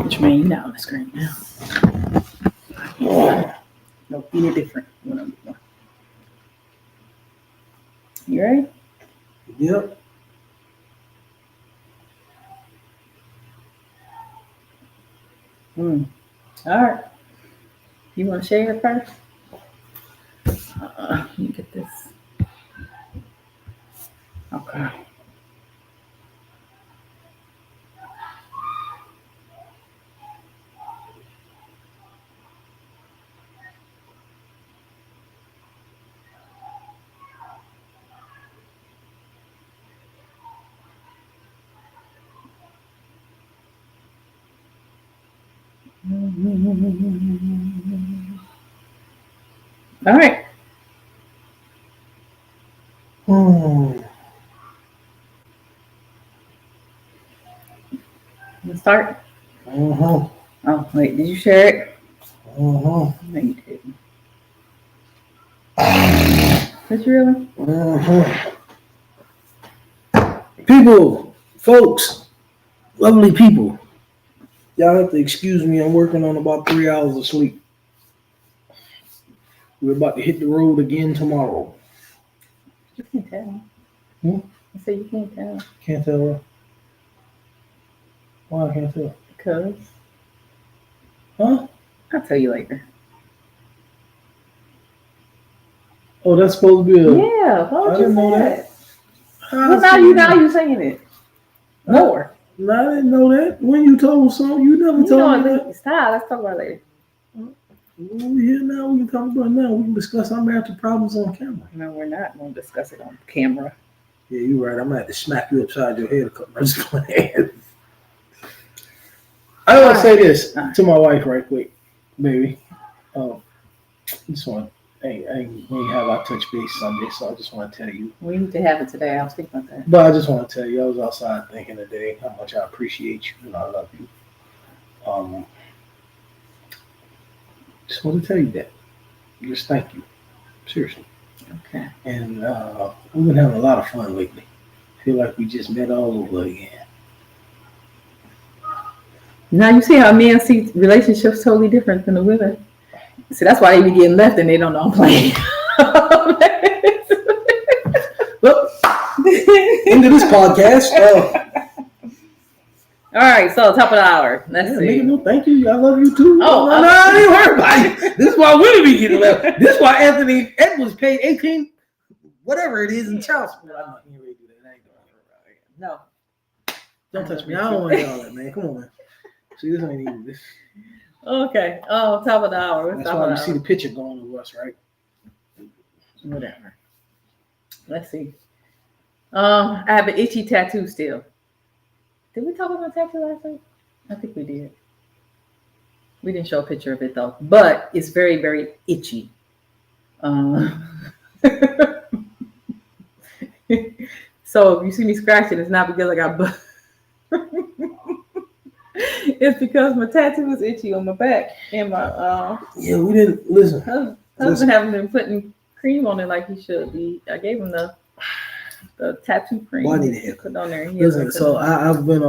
Which means you're not on the screen now. No, any different. What I'm doing. You ready? Yep. All right. You want to share it first? Let me get this. Okay. All right. Let's start. Oh, wait. Did you share it? No, you didn't. Did you really? People, folks, lovely people. Y'all have to excuse me. I'm working on about 3 hours of sleep. We're about to hit the road again tomorrow. You can't tell. I said you can't tell. Can't tell her. Why I can't tell? Because. Huh? I'll tell you later. Oh, that's supposed to be a... Yeah, why would you say that? Well, now you saying it. More. No, I didn't know that. When you told so, you never told me that. Stop. Let's talk about it later. We're here now. We can talk about it now. We can discuss our marital problems on camera. No, we're not going to discuss it on camera. Yeah, you're right. I'm going to have to smack you upside your head a couple of times. I want to say this to my wife right quick, baby. Just want we ain't have our touch base Sunday, so I just want to tell you. We need to have it today. I was thinking about that. But I just want to tell you, I was outside thinking today how much I appreciate you and I love you. Just want to tell you that. Just thank you. Seriously. Okay. And we've been having a lot of fun lately. I feel like we just met all over again. Now you see how men see relationships totally different than the women. See, that's why they be getting left and they don't know I'm playing. Well, into this podcast. All right, so top of the hour. Let's see. Nigga, no, thank you. I love you too. Oh, no, I ain't worried about it. This is why women be getting left. This is why Anthony Edwards paid 18, whatever it is, in child support. I'm not going to do that. I ain't doing it. No. Don't touch me. I don't want to all that, man. Come on, man. See, this ain't even this. Okay. Oh, top of the hour. That's why we see the picture going to us, right? Whatever. Let's see. I have an itchy tattoo still. Did we talk about tattoo last week? I think we did. We didn't show a picture of it though, but it's very, very itchy. So if you see me scratching, it's not because I got it's because my tattoo is itchy on my back and my yeah, we didn't listen. Husband haven't been putting cream on it like he should be. I gave him the tattoo cream. Well, I need to put on there. Listen, so I've been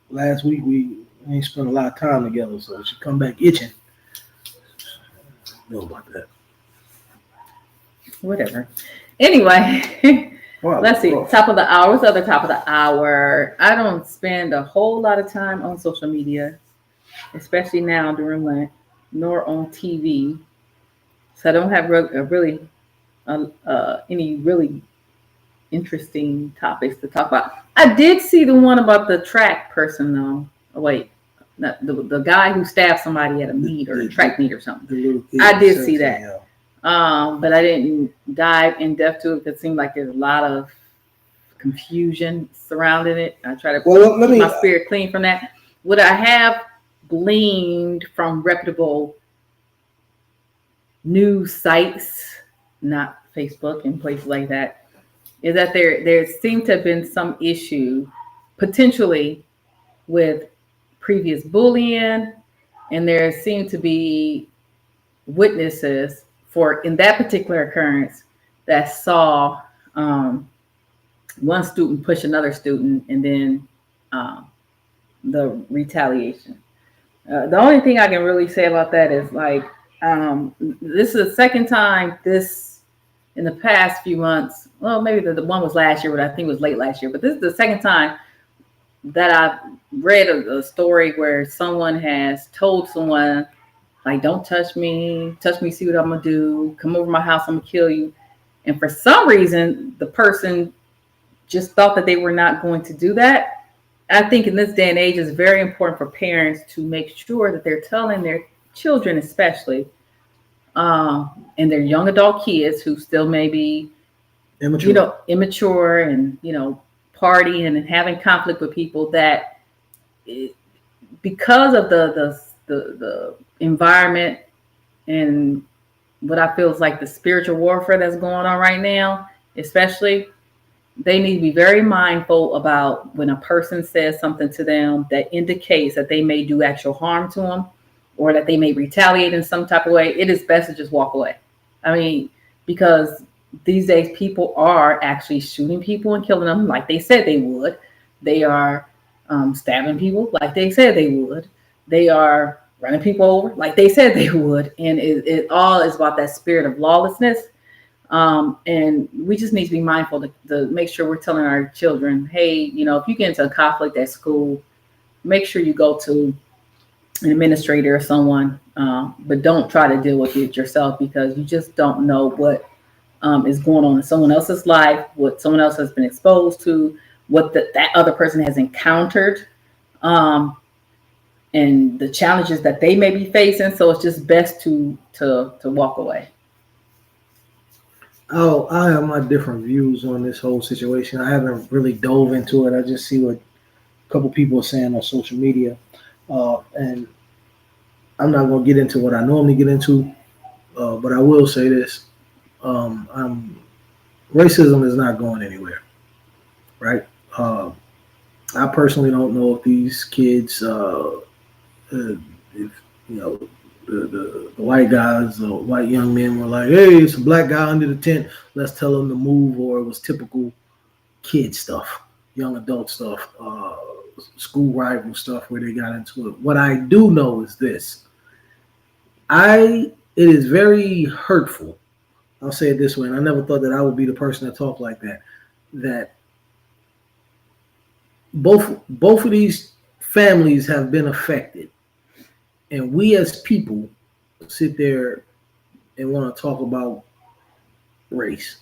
last week we ain't spent a lot of time together, so she come back itching. Know about that. Whatever. Anyway. Wow, let's see. Top of the hour. What's the other top of the hour? I don't spend a whole lot of time on social media, especially now during Lent, nor on TV. So I don't have any really interesting topics to talk about. I did see the one about the track person though. Oh, wait, the guy who stabbed somebody at a meet or a track meet or something. I did see that. Yeah. But I didn't dive in depth to it because it seemed like there's a lot of confusion surrounding it. I try to keep my spirit clean from that. What I have gleaned from reputable news sites, not Facebook and places like that, is that there seemed to have been some issue potentially with previous bullying, and there seemed to be witnesses in that particular occurrence that saw one student push another student and then the retaliation. The only thing I can really say about that is like, this is the second time this in the past few months. Well, maybe the one was last year, but I think it was late last year. But this is the second time that I've read a story where someone has told someone, like, don't touch me, see what I'm gonna do, come over my house, I'm gonna kill you. And for some reason, the person just thought that they were not going to do that. I think in this day and age, it's very important for parents to make sure that they're telling their children, especially, and their young adult kids who still may be, immature and, partying and having conflict with people, that because of the environment and what I feel is like the spiritual warfare that's going on right now, especially, they need to be very mindful about when a person says something to them that indicates that they may do actual harm to them or that they may retaliate in some type of way. It is best to just walk away. I mean, because these days people are actually shooting people and killing them like they said they would. They are stabbing people like they said they would. They are running people over like they said they would. And it all is about that spirit of lawlessness. And we just need to be mindful to make sure we're telling our children, hey, if you get into a conflict at school, make sure you go to an administrator or someone, but don't try to deal with it yourself, because you just don't know what is going on in someone else's life, what someone else has been exposed to, what that other person has encountered, and the challenges that they may be facing. So it's just best to walk away. Oh, I have my different views on this whole situation. I haven't really dove into it. I just see what a couple people are saying on social media, and I'm not going to get into what I normally get into, but I will say this: racism is not going anywhere, right? I personally don't know if these kids, if the white guys, the white young men were like, hey, it's a black guy under the tent, let's tell him to move, or it was typical kid stuff, young adult stuff, school rival stuff where they got into it. What I do know is this. It is very hurtful. I'll say it this way, and I never thought that I would be the person to talk like that. That both of these families have been affected, and we as people sit there and want to talk about race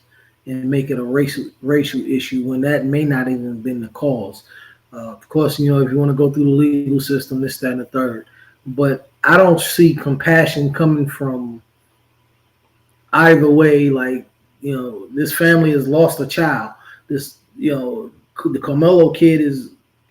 and make it a racial issue when that may not even have been the cause. Of course, if you want to go through the legal system, this, that, and the third. But I don't see compassion coming from either way. Like, this family has lost a child. This, the Carmelo kid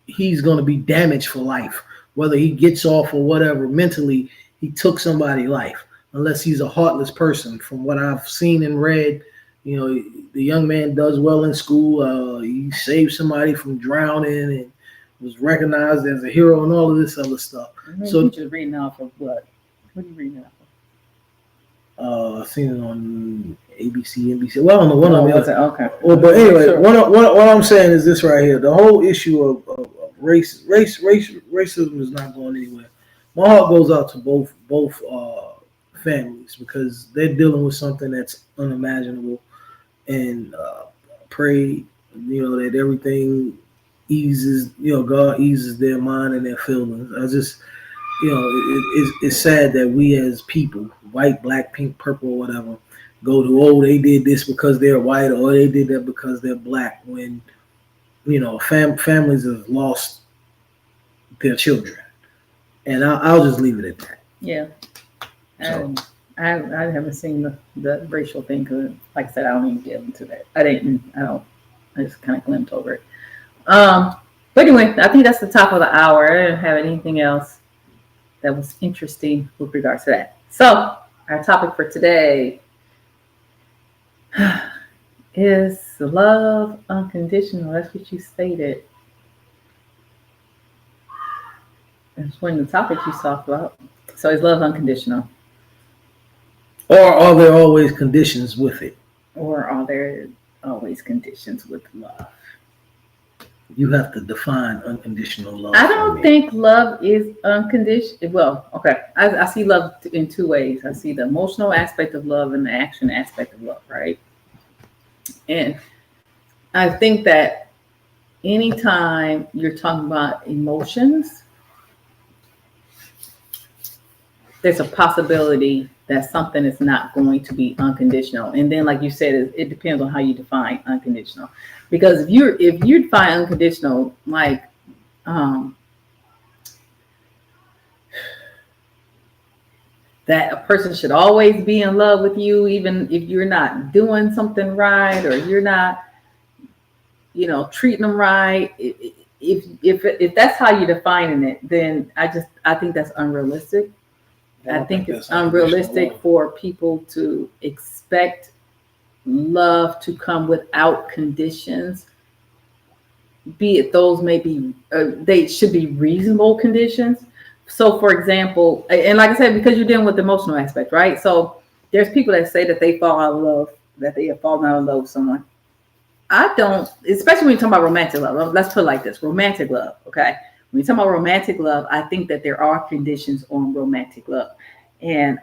he's going to be damaged for life. Whether he gets off or whatever, mentally, he took somebody's life. Unless he's a heartless person. From what I've seen and read, the young man does well in school. He saved somebody from drowning and was recognized as a hero and all of this other stuff. So you're just reading off of what? What are you reading off of? I've seen it on ABC, NBC. Well, I don't know one of them. Okay. Well, but anyway, sure. What I'm saying is this right here: the whole issue of racism is not going anywhere. My heart goes out to both families, because they're dealing with something that's unimaginable, and pray, that everything eases, God eases their mind and their feelings. I just, it's sad that we as people, white, black, pink, purple, whatever, go to, they did this because they're white, or they did that because they're black, when, families have lost their children. And I'll just leave it at that. Yeah. So. I haven't seen the racial thing, because, like I said, I don't even get into that. I just kind of glimpsed over it. But anyway, I think that's the top of the hour. I didn't have anything else that was interesting with regards to that. So our topic for today is love unconditional. That's what you stated. That's one of the topics you talked about. So is love unconditional? Or are there always conditions with it? Or are there always conditions with love? You have to define unconditional love. I for don't me. think love is unconditional. Well, okay. I see love in two ways. I see the emotional aspect of love and the action aspect of love, right? And I think that anytime you're talking about emotions, there's a possibility that something is not going to be unconditional. And then, like you said, it depends on how you define unconditional. Because if you define unconditional, like um, that a person should always be in love with you, even if you're not doing something right or you're not, treating them right. If that's how you're defining it, then I think that's unrealistic. I think it's that's unconditional unrealistic love. for people to expect love to come without conditions. Be it those may be, they should be reasonable conditions. So, for example, and like I said, because you're dealing with the emotional aspect, right? So, there's people that say that they fall out of love, that they have fallen out of love with someone. I don't, especially when you talk about romantic love. Let's put it like this: romantic love. Okay, when you talk about romantic love, I think that there are conditions on romantic love, and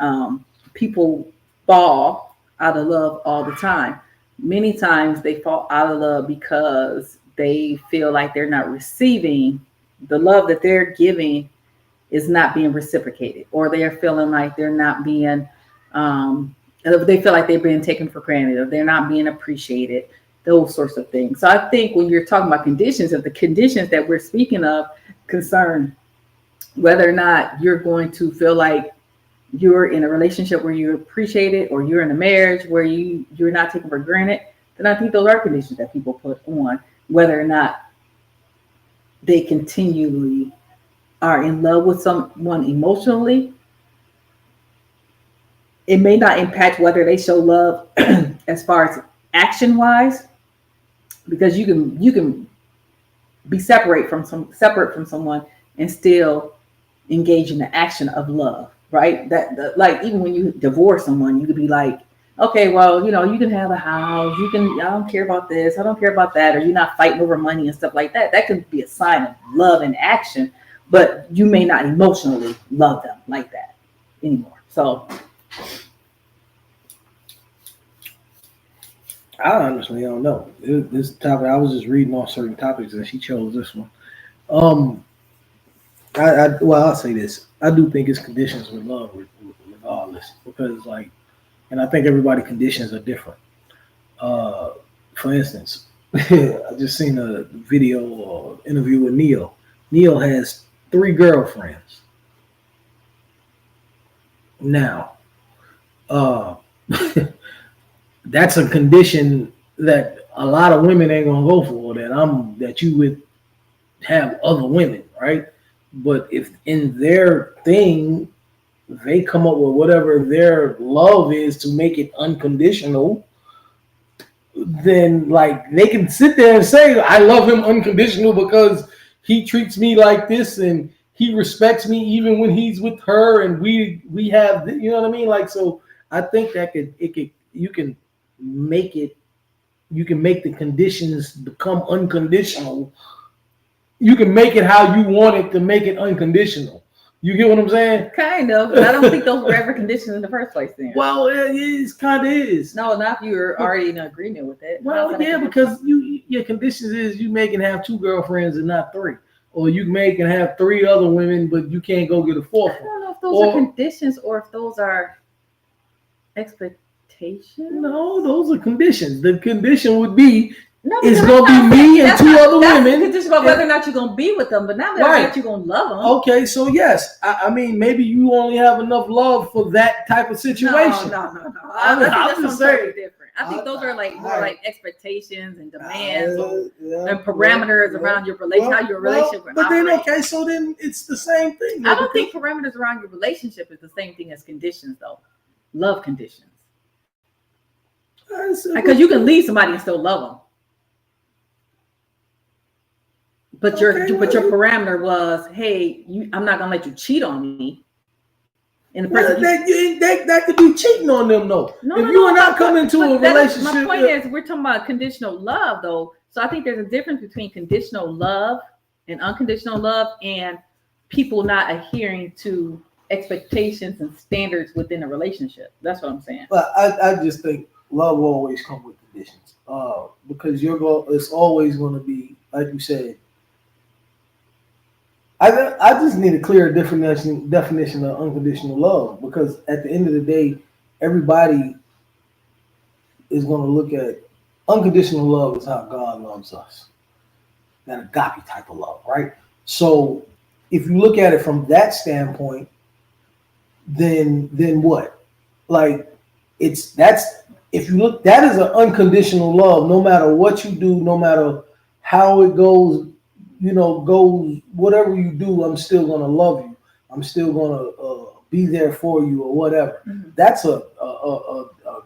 people fall out of love all the time. Many times they fall out of love because they feel like they're not receiving the love that they're giving is not being reciprocated, or they're feeling like they're not being, they feel like they're being taken for granted, or they're not being appreciated, those sorts of things. So I think when you're talking about conditions, if the conditions that we're speaking of concern whether or not you're going to feel like you're in a relationship where you're appreciated, or you're in a marriage where you're not taken for granted, then I think those are conditions that people put on whether or not they continually are in love with someone emotionally. It may not impact whether they show love as far as action wise, because you can be separate from someone and still engage in the action of love, right? Like even when you divorce someone, you could be like, okay, well, you can have a house, I don't care about this, I don't care about that, or you're not fighting over money and stuff like that. That could be a sign of love and action, but you may not emotionally love them like that anymore. So I honestly don't know. This topic, I was just reading off certain topics, and she chose this one. Um, well, I'll say this: I do think it's conditions with love, regardless, because like, and I think everybody conditions are different. Uh, for instance, I just seen a video or interview with Neil. Neil has 3 girlfriends now. Uh, that's a condition that a lot of women ain't gonna go for. That you would have other women, right? But if in their thing they come up with whatever their love is to make it unconditional, then like they can sit there and say, I love him unconditional because he treats me like this and he respects me even when he's with her and we have, you know what I mean? Like, so I think that make it you can make the conditions become unconditional. You can make it how you want it to make it unconditional. You get what I'm saying? kind of, but I don't think those were ever conditions in the first place. Then, Well, it kind of is. no, not if you're already in agreement with it. Well, yeah, because your conditions is you may can have 2 girlfriends and not 3, or you may can have 3 other women, but you can't go get a 4th I one. don't know if those are conditions or if those are expectations. No, those are conditions. The condition would be No, it's because gonna be me and 2 other that's women. condition about whether or not you're gonna be with them, but not whether or not you're gonna love them. Okay, so yes, I mean maybe you only have enough love for that type of situation. No. I think that's something totally different. I think those are like more I- like expectations and demands Yeah, and parameters around your relationship, how your relationship but then operates. okay, so then it's the same thing. I don't think parameters around your relationship is the same thing as conditions, though. Love conditions, because you can leave somebody and still love them. But your parameter was, hey, I'm not gonna let you cheat on me. And the Well, person that could be cheating on them though. No, if no, you no, and I come but- into but a relationship, my point is, we're talking about conditional love, though. So I think there's a difference between conditional love and unconditional love, and people not adhering to expectations and standards within a relationship. That's what I'm saying. but I just think love will always come with conditions. Because it's always going to be, like you said. I just need a clear definition of unconditional love, because at the end of the day, everybody is going to look at unconditional love is how God loves us. That agape type of love, right? So if you look at it from that standpoint, then what? Like if you look, that is an unconditional love. No matter what you do, no matter how it goes, goes whatever you do, I'm still gonna love you. I'm still gonna be there for you or whatever. Mm-hmm. That's a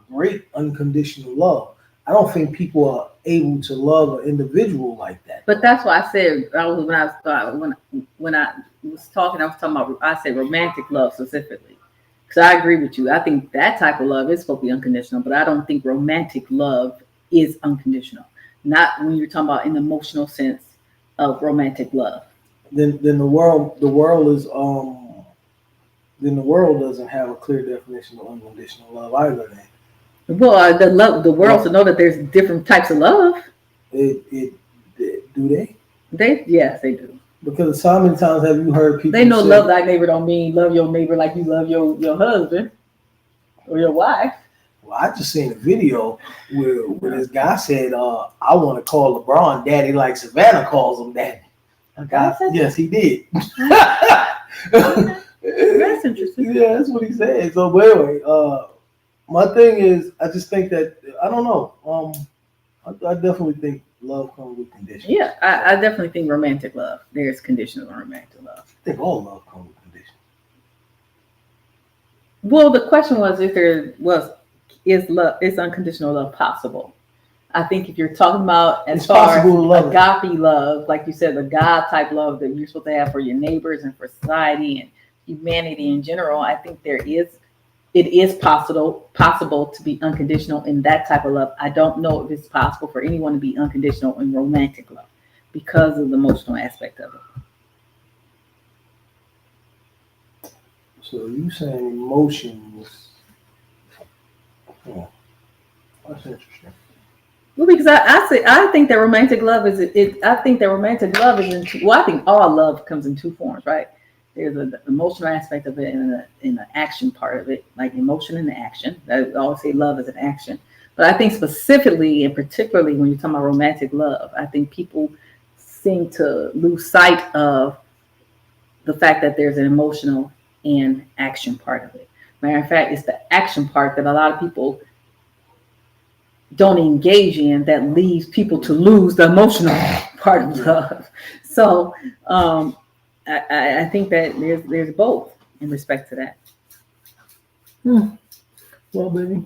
great unconditional love. I don't think people are able to love an individual like that. But that's why I said when I was talking about, I said romantic love specifically, because I agree with you. I think that type of love is supposed to be unconditional, but I don't think romantic love is unconditional. Not when you're talking about in the emotional sense of romantic love. Then the world doesn't have a clear definition of unconditional love either. Then. Well, the world to know that there's different types of love. Do they? Yes, they do. Because how many times have you heard people? They know say, love thy neighbor don't mean love your neighbor like you love your husband or your wife. Well, I just seen a video where this guy said, "I want to call LeBron daddy like Savannah calls him daddy." Yes, he did. That's interesting. Yeah, that's what he said. So, but anyway, my thing is, I just think that I don't know. I definitely think love comes with conditions. Yeah, I definitely think romantic love. There's conditional and romantic love. I think all love comes with conditions. Well, the question was is unconditional love possible? I think if you're talking about as far as agape love, like you said, the God type love that you're supposed to have for your neighbors and for society and humanity in general, I think it is possible to be unconditional in that type of love. I don't know if it's possible for anyone to be unconditional in romantic love because of the emotional aspect of it. So you saying emotions? That's interesting. Well, because I think that romantic love is I think that romantic love is I think all love comes in two forms, right? There's an emotional aspect of it and an action part of it, like emotion and action. I always say love is an action. But I think specifically and particularly when you're talking about romantic love, I think people seem to lose sight of the fact that there's an emotional and action part of it. Matter of fact, it's the action part that a lot of people don't engage in that leads people to lose the emotional part of love. So I think that there's both in respect to that. Well, baby,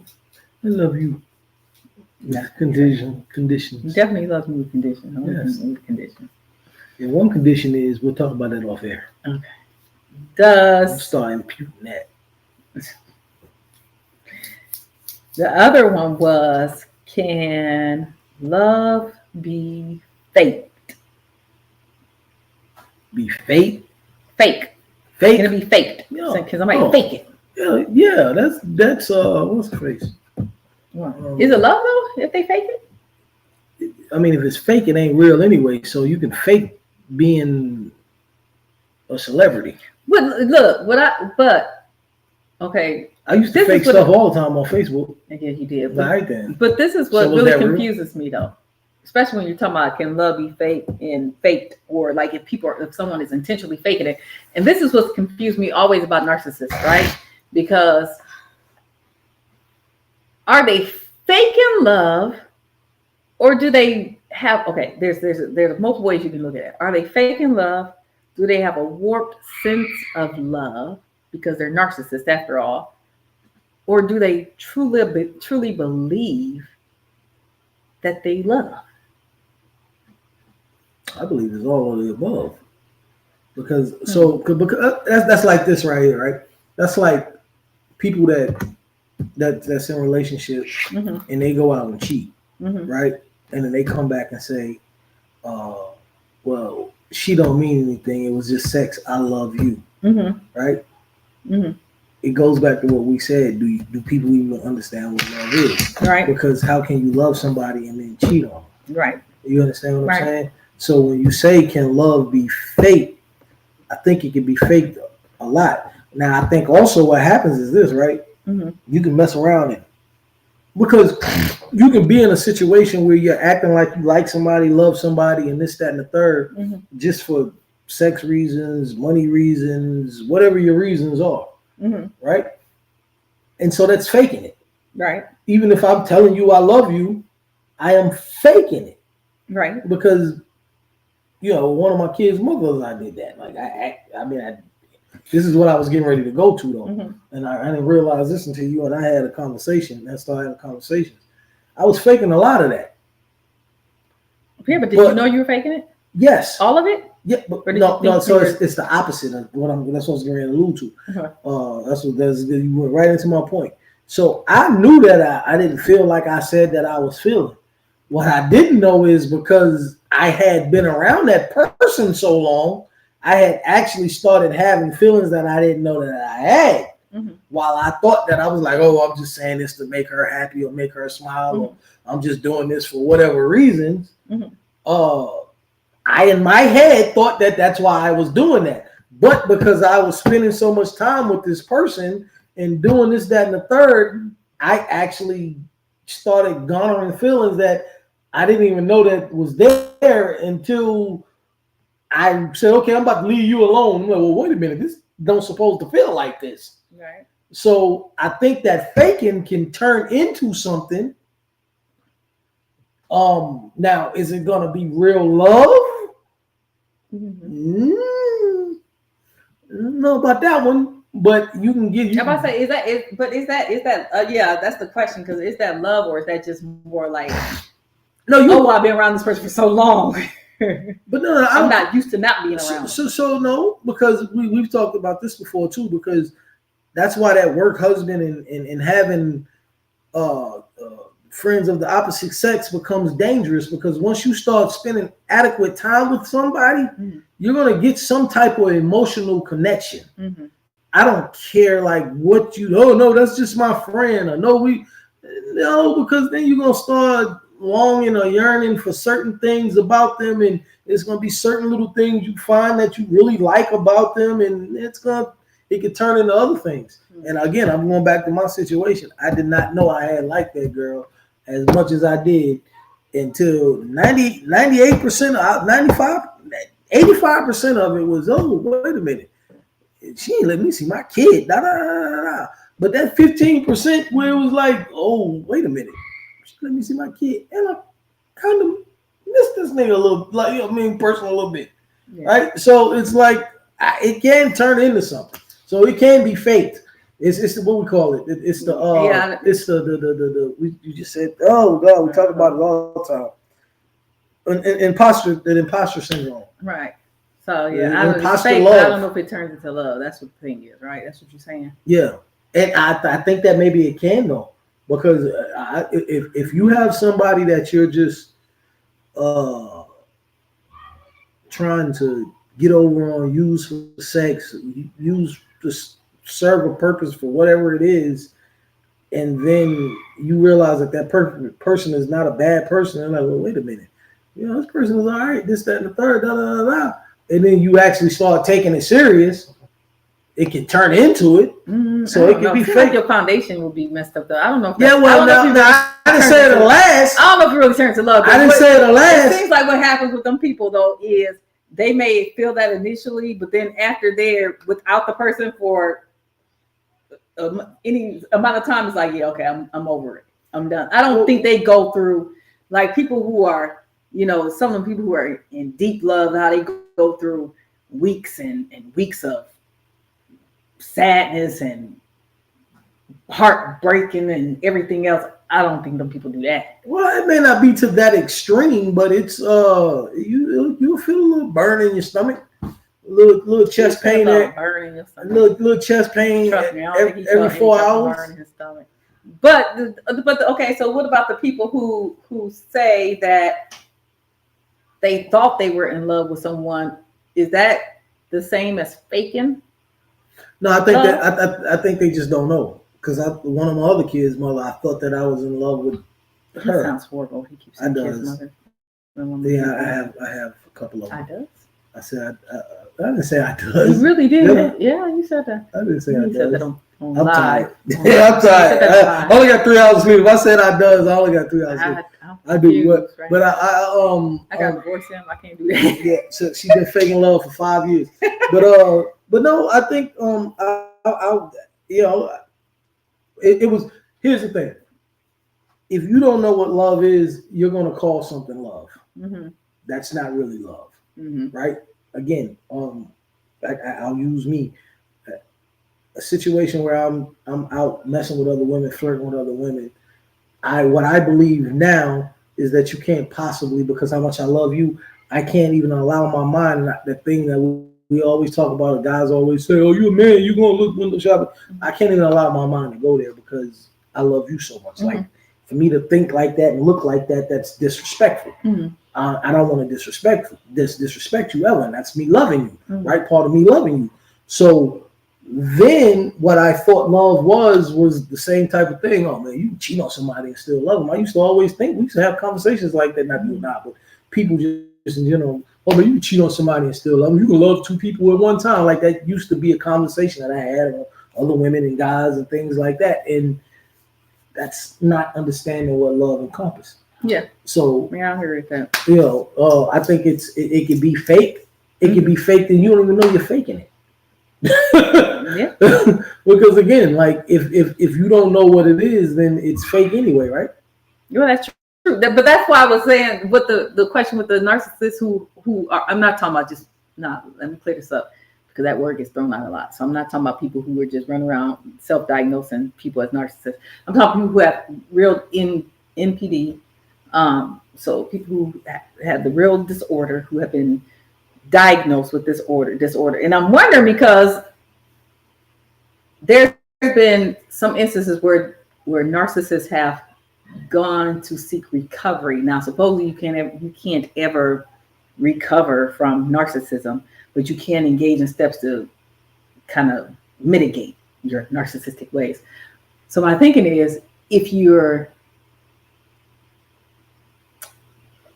I love you. Yeah. Conditions. You definitely love me with conditions. Yes. With conditions. And one condition is we'll talk about that off air. Okay. I'm starting imputing that. The other one was, can love be faked? Be fake? Fake. Fake? Can it be faked? Because I might fake it. Yeah. That's what's the phrase? Is it love though? If they fake it? I mean, if it's fake, it ain't real anyway. So you can fake being a celebrity. Okay. I used to fake stuff all the time on Facebook. Yeah, you did. But this is what really confuses me though. Especially when you're talking about can love be faked, or like if someone is intentionally faking it. And this is what's confused me always about narcissists, right? Because are they faking love, or do they have there's multiple ways you can look at it. Are they faking love? Do they have a warped sense of love because they're narcissists after all? Or do they truly believe that they love? I believe it's all of the above. Because that's like this right here, right? That's like people that's in relationships Mm-hmm. and they go out and cheat, Mm-hmm. right? And then they come back and say, well, she don't mean anything. It was just sex. I love you, Mm-hmm. right? Mm-hmm. It goes back to what we said. Do people even understand what love is? Right. Because how can you love somebody and then cheat on them? Right. You understand what I'm Right. saying? So when you say, can love be fake? I think it can be faked a lot. Now, I think also what happens is this, right? Mm-hmm. You can mess around in because you can be in a situation where you're acting like you like somebody, love somebody, and this, that, and the third, Mm-hmm. just for sex reasons, money reasons, whatever your reasons are, Mm-hmm. right? And so that's faking it. Right. Even if I'm telling you I love you, I am faking it. Right. Because, one of my kids' mothers, I did that. Like, this is what I was getting ready to go to, though. Mm-hmm. And I didn't realize this until you and I had a conversation. I started having conversations. I was faking a lot of that. Yeah, but did you know you were faking it? Yes. All of it? Yeah, but no. So it's the opposite of what that's what I was going to allude to. Uh-huh. You went right into my point. So I knew that I didn't feel like I said that I was feeling. What I didn't know is because I had been around that person so long, I had actually started having feelings that I didn't know that I had. Mm-hmm. While I thought that I was like, oh, I'm just saying this to make her happy or make her smile, Mm-hmm. or I'm just doing this for whatever reasons. Mm-hmm. I, in my head, thought that that's why I was doing that. But because I was spending so much time with this person and doing this, that, and the third, I actually started garnering feelings that I didn't even know that was there until I said, okay, I'm about to leave you alone. I'm like, well, wait a minute. This don't supposed to feel like this. Right. So I think that faking can turn into something. Now, is it going to be real love? Mm-hmm. No about that one, but you can get. I'm about to say, is that? Yeah, that's the question. Because is that love or is that just more like? No, I've been around this person for so long. But no, I'm not used to not being around. So no, because we've talked about this before too. Because that's why that work husband and having friends of the opposite sex becomes dangerous, because once you start spending adequate time with somebody, mm-hmm. you're going to get some type of emotional connection. Mm-hmm. I don't care like what no, that's just my friend, or no, because then you're going to start longing or yearning for certain things about them, and it's going to be certain little things you find that you really like about them, and it could turn into other things. Mm-hmm. And again, I'm going back to my situation. I did not know I had liked that girl as much as I did until 98%, 95, 85% of it was, oh, wait a minute. She ain't let me see my kid. Da, da, da, da. But that 15% where it was like, oh, wait a minute. She let me see my kid. And I kind of missed this nigga a little, personal a little bit. Yeah. Right? So it's like, it can turn into something. So it can be faked. It's what we call it. It's the it's the you just said, oh God, we talk about it all the time. Imposter syndrome. Right. So yeah, I don't know if it turns into love. That's what the thing is, right? That's what you're saying. Yeah, and I think that maybe it can though, because if you have somebody that you're just trying to get over on, use for sex, use to serve a purpose for whatever it is, and then you realize that person is not a bad person, and like, well, wait a minute, this person is all right, this, that, and the third, da, da, da, da. And then you actually start taking it serious, it can turn into it. Mm-hmm. So it can be fake. Like your foundation will be messed up though. I don't know. I didn't say it last. I don't know if it really turns to love. I didn't say it last. It seems like what happens with them people though is they may feel that initially, but then after they're without the person for any amount of time, it's like, yeah, okay, I'm over it. I'm done. I don't think they go through like people who are, some of the people who are in deep love, how they go through weeks and weeks of sadness and heartbreaking and everything else. I don't think them people do that. Well, it may not be to that extreme, but it's you'll feel a little burn in your stomach, a little chest pain, burning or something. little chest pain Trust me, I don't think he every felt 4 any type of hours. burn in his stomach. But okay, so what about the people who say that they thought they were in love with someone? Is that the same as faking? No, I think love? that I think they just don't know. Because one of my other kids' mother, I thought that I was in love with He her. sounds horrible. He keeps saying his mother. Yeah, I have a couple of them. I does. I said I didn't say I does. You really did. Yeah, you said that. I didn't say I does. Said that on I'm live. tired. Yeah, I'm tired. I only got 3 hours sleep. If I said I does, I only got 3 hours sleep. I do what? Right? But I got to divorce him. I can't do that. Yeah, so she's been faking love for 5 years. But no, I think it was. Here's the thing. If you don't know what love is, you're gonna call something love. Mm-hmm. That's not really love, mm-hmm. right? Again, I'll use me. A situation where I'm out messing with other women, flirting with other women. What I believe now is that you can't possibly, because how much I love you, I can't even allow my mind, the thing that we always talk about, guys always say, oh, you a man, you gonna look window shopping. Mm-hmm. I can't even allow my mind to go there because I love you so much. Mm-hmm. Like, for me to think like that and look like that, that's disrespectful. Mm-hmm. I don't want to disrespect you ever, and that's me loving you, mm-hmm. right? Part of me loving you. So then what I thought love was the same type of thing. Oh man, you cheat on somebody and still love them. I used to always think, we used to have conversations like that, not you and I, but people just in general, oh man, you cheat on somebody and still love them. You can love two people at one time. Like that used to be a conversation that I had with other women and guys and things like that. And that's not understanding what love encompasses. Yeah. So yeah, I heard that. I think it can be fake. It mm-hmm. can be faked and you don't even know you're faking it. Yeah. Because again, like if you don't know what it is, then it's fake anyway, right? Yeah, that's true. But that's why I was saying with the question with the narcissists who are, I'm not talking about just let me clear this up because that word gets thrown out a lot. So I'm not talking about people who are just running around self-diagnosing people as narcissists. I'm talking people who have real NPD. So people who have the real disorder, who have been diagnosed with this disorder. And I'm wondering because there's been some instances where narcissists have gone to seek recovery. Now, supposedly you can't ever recover from narcissism, but you can engage in steps to kind of mitigate your narcissistic ways. So my thinking is, if you're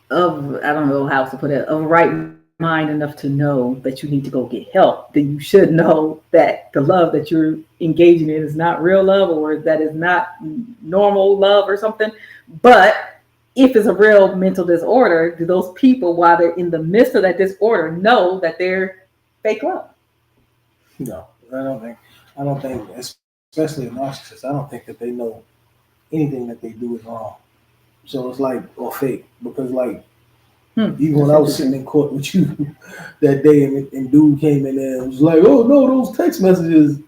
I don't know how to put it, of right mind enough to know that you need to go get help, then you should know that the love that you're engaging in is not real love, or that is not normal love or something. But if it's a real mental disorder, do those people, while they're in the midst of that disorder, know that they're fake love? No, I don't think, especially a narcissist, I don't think that they know anything that they do is wrong. So it's like, or fake, because like, even when I was sitting in court with you that day, and dude came in there and was like, "Oh no, those text messages,"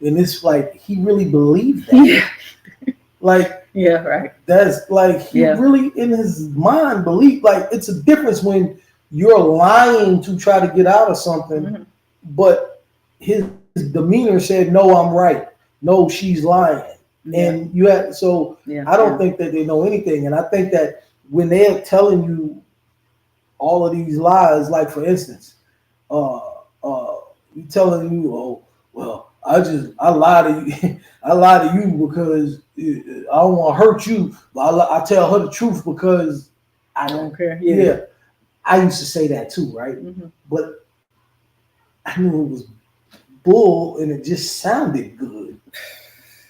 and it's like he really believed that. Yeah. Like, yeah, right. That's like he really in his mind believed. Like, it's a difference when you're lying to try to get out of something, mm-hmm. but his demeanor said, "No, I'm right. No, she's lying." Yeah. And you had I don't think that they know anything, and I think that when they're telling you all of these lies, like for instance, you telling you, oh well, I lie to you, I lie to you because I don't want to hurt you, but I tell her the truth because I don't care. Yeah, I used to say that too, right? Mm-hmm. But I knew it was bull, and it just sounded good.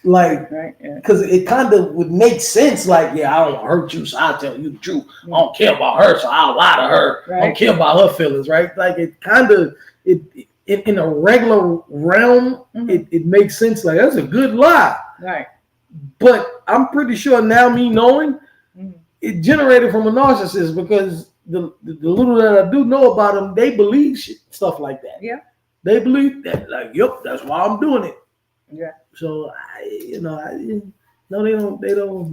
Like, because it kind of would make sense. Like, yeah, I don't want to hurt you, so I'll tell you the truth. I don't care about her, so I'll lie to her. Right. I don't care about her feelings, right? Like, it kind of, in a regular realm, mm-hmm. it makes sense. Like, that's a good lie. Right. But I'm pretty sure now, me knowing, mm-hmm. it generated from a narcissist, because the little that I do know about them, they believe stuff like that. Yeah. They believe that, like, yep, that's why I'm doing it. Yeah. So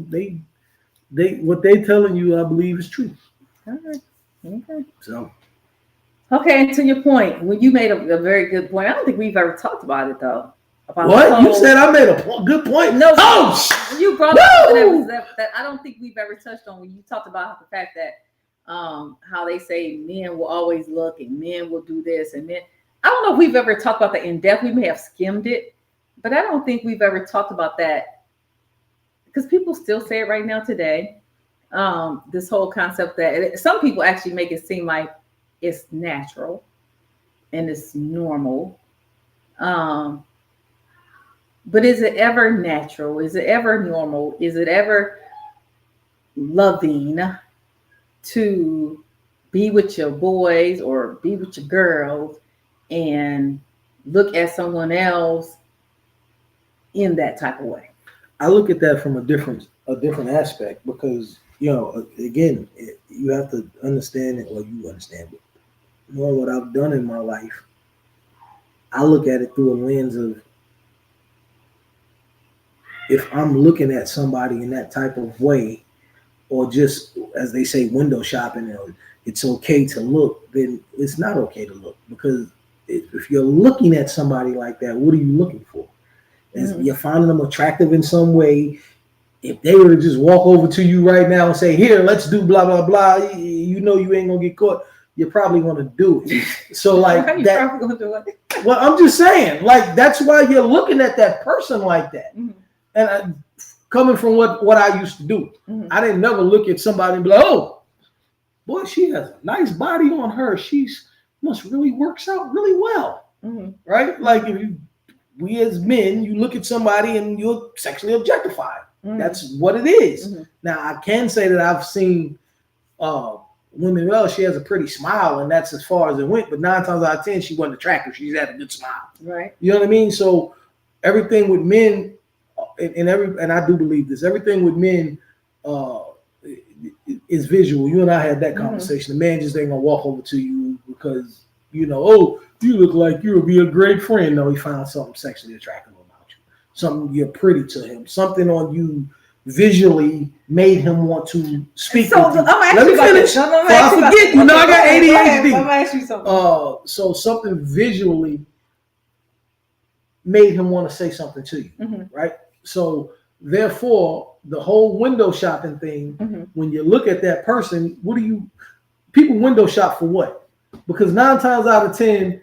they what they telling you, I believe is true. All right. Okay. So Okay, and to your point, when you made a very good point, I don't think we've ever talked about it though. About What? You said I made a good point? No. Oh, you brought up something that I don't think we've ever touched on when you talked about the fact that how they say men will always look and men will do this and men. I don't know if we've ever talked about that in depth. We may have skimmed it, but I don't think we've ever talked about that because people still say it right now today. This whole concept that some people actually make it seem like it's natural and it's normal. Um, but is it ever natural? Is it ever normal? Is it ever loving to be with your boys or be with your girls and look at someone else in that type of way? I look at that from a different aspect because again, you have to understand it, or you understand it. More what I've done in my life, I look at it through a lens of if I'm looking at somebody in that type of way, or just as they say, window shopping, or it's okay to look, then it's not okay to look because if you're looking at somebody like that, what are you looking for? You're finding them attractive in some way. If they were to just walk over to you right now and say, "Here, let's do blah blah blah," you ain't gonna get caught. You're probably gonna do it. So like that. Probably gonna do it? Well, I'm just saying, like that's why you're looking at that person like that. And coming from what I used to do, I didn't never look at somebody and be like, "Oh, boy, she has a nice body on her. She's must really works out really well," right? Like we as men, you look at somebody and you're sexually objectified. That's what it is. Now, I can say that I've seen women, well, she has a pretty smile, and that's as far as it went. But 9 times out of 10, she wasn't attractive. She's had a good smile. Right. You know what I mean? So everything with men, and I do believe this, everything with men is visual. You and I had that conversation. The man just ain't gonna walk over to you because oh, you look like you would be a great friend. No, he found something sexually attractive about you. Something you're pretty to him. Something on you visually made him want to speak with you. Let me finish. I forget. I got ADHD. I'm gonna ask you something. So something visually made him want to say something to you, right? So therefore, the whole window shopping thing, when you look at that person, people window shop for what? Because 9 times out of 10,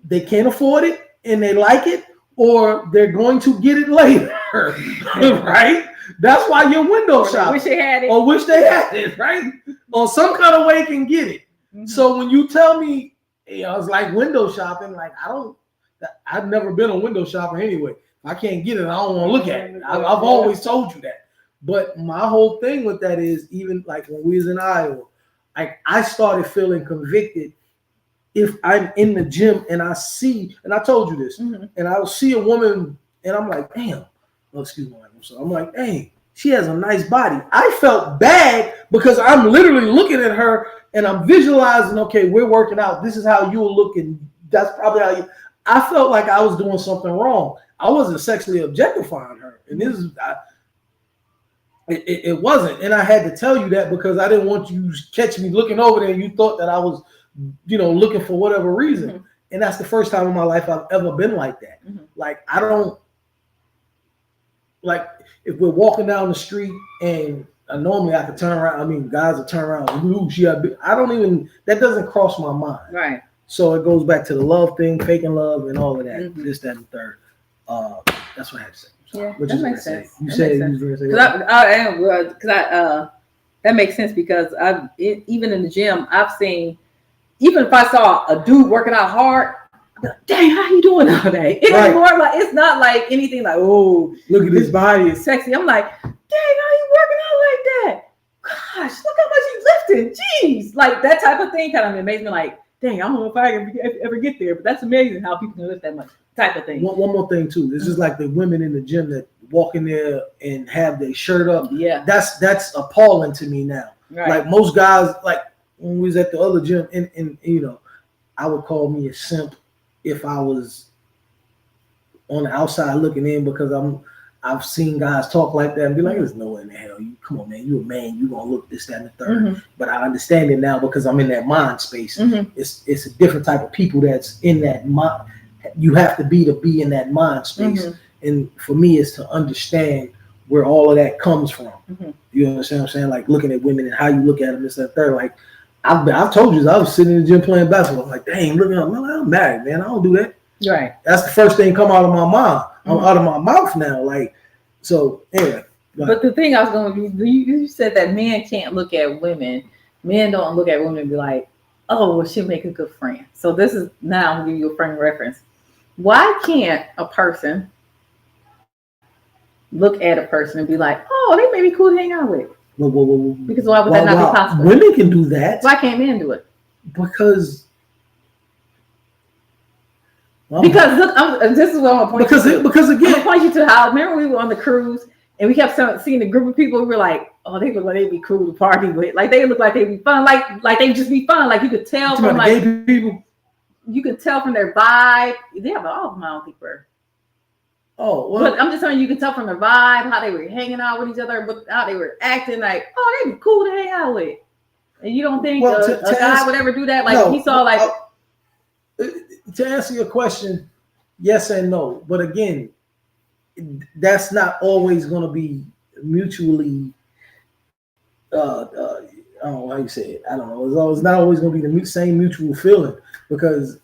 they can't afford it and they like it, or they're going to get it later, right? That's why you're window shopping. Wish they had it. Or wish they had it, right? Or some kind of way can get it. So when you tell me, it's like window shopping, like I've never been a window shopper anyway. If I can't get it, I don't want to look at it. I've always told you that. But my whole thing with that is, even like when we was in Iowa, I started feeling convicted if I'm in the gym and I see, and I told you this, and I'll see a woman and I'm like, damn, excuse me, I'm like, hey, she has a nice body. I felt bad because I'm literally looking at her and I'm visualizing, okay, we're working out. This is how you'll look, and that's probably how you. I felt like I was doing something wrong. I wasn't sexually objectifying her, and this is. It wasn't, and I had to tell you that because I didn't want you to catch me looking over there and you thought that I was, looking for whatever reason. And that's the first time in my life I've ever been like that. Like, I don't, like, if we're walking down the street and normally I could turn around, I mean, guys will turn around, ooh, I don't even, that doesn't cross my mind. Right. So it goes back to the love thing, faking love and all of that, this, that, and third. That's what I had to say. Yeah, that makes sense. You said you was going to say that makes sense because even in the gym, I've seen, even if I saw a dude working out hard, I'd be like, dang, how you doing all day? It's more like, it's not like anything like, oh, look at his body, it's sexy. I'm like, dang, how you working out like that? Gosh, look how much you lifting. Jeez, like that type of thing kind of amazes me. Like, dang, I don't know if I can ever get there, but that's amazing how people can lift that much. Type of thing. One more thing too. This is like the women in the gym that walk in there and have their shirt up. Yeah, that's appalling to me now. Right. Like most guys, like when we was at the other gym, and I would call me a simp if I was on the outside looking in because I've seen guys talk like that and be like, "There's no way in the hell you come on, man. You a man. You gonna look this, that, and the third." Mm-hmm. But I understand it now because I'm in that mind space. Mm-hmm. It's a different type of people that's in that mind. You have to be in that mind space, and for me, it's to understand where all of that comes from. Mm-hmm. You understand what I'm saying? Like looking at women and how you look at them, this, that, third. Like I've told you, I was sitting in the gym playing basketball. I'm like, dang, look at them. I'm married, man. I don't do that. Right. That's the first thing come out of my mind. I'm out of my mouth now. Like, so anyway. But the thing I was going to be, you said that men can't look at women. Men don't look at women and be like, oh, well, she'll make a good friend. So this is, now I'm going to give you a frame of reference. Why can't a person look at a person and be like, oh, they may be cool to hang out with? Because why would that not be possible? Women can do that. Why can't men do it? Because look, this is what I'm going to point you to. Because again, I'm going to point you to how, remember we were on the cruise and we kept seeing a group of people. We were like, oh, they look like they'd be cool to party with. Like they look like they'd be fun. Like they just be fun. Like you could tell from like gay people. You could tell from their vibe. They have all of them, I don't think were. Oh, well. But I'm just telling you, you can tell from their vibe, how they were hanging out with each other, how they were acting like, oh, they'd be cool to hang out with. And you don't think a guy would ever do that? Like he saw like. To answer your question, yes and no. But again, that's not always going to be mutually. I don't know how you say it. I don't know. It's not always going to be the same mutual feeling because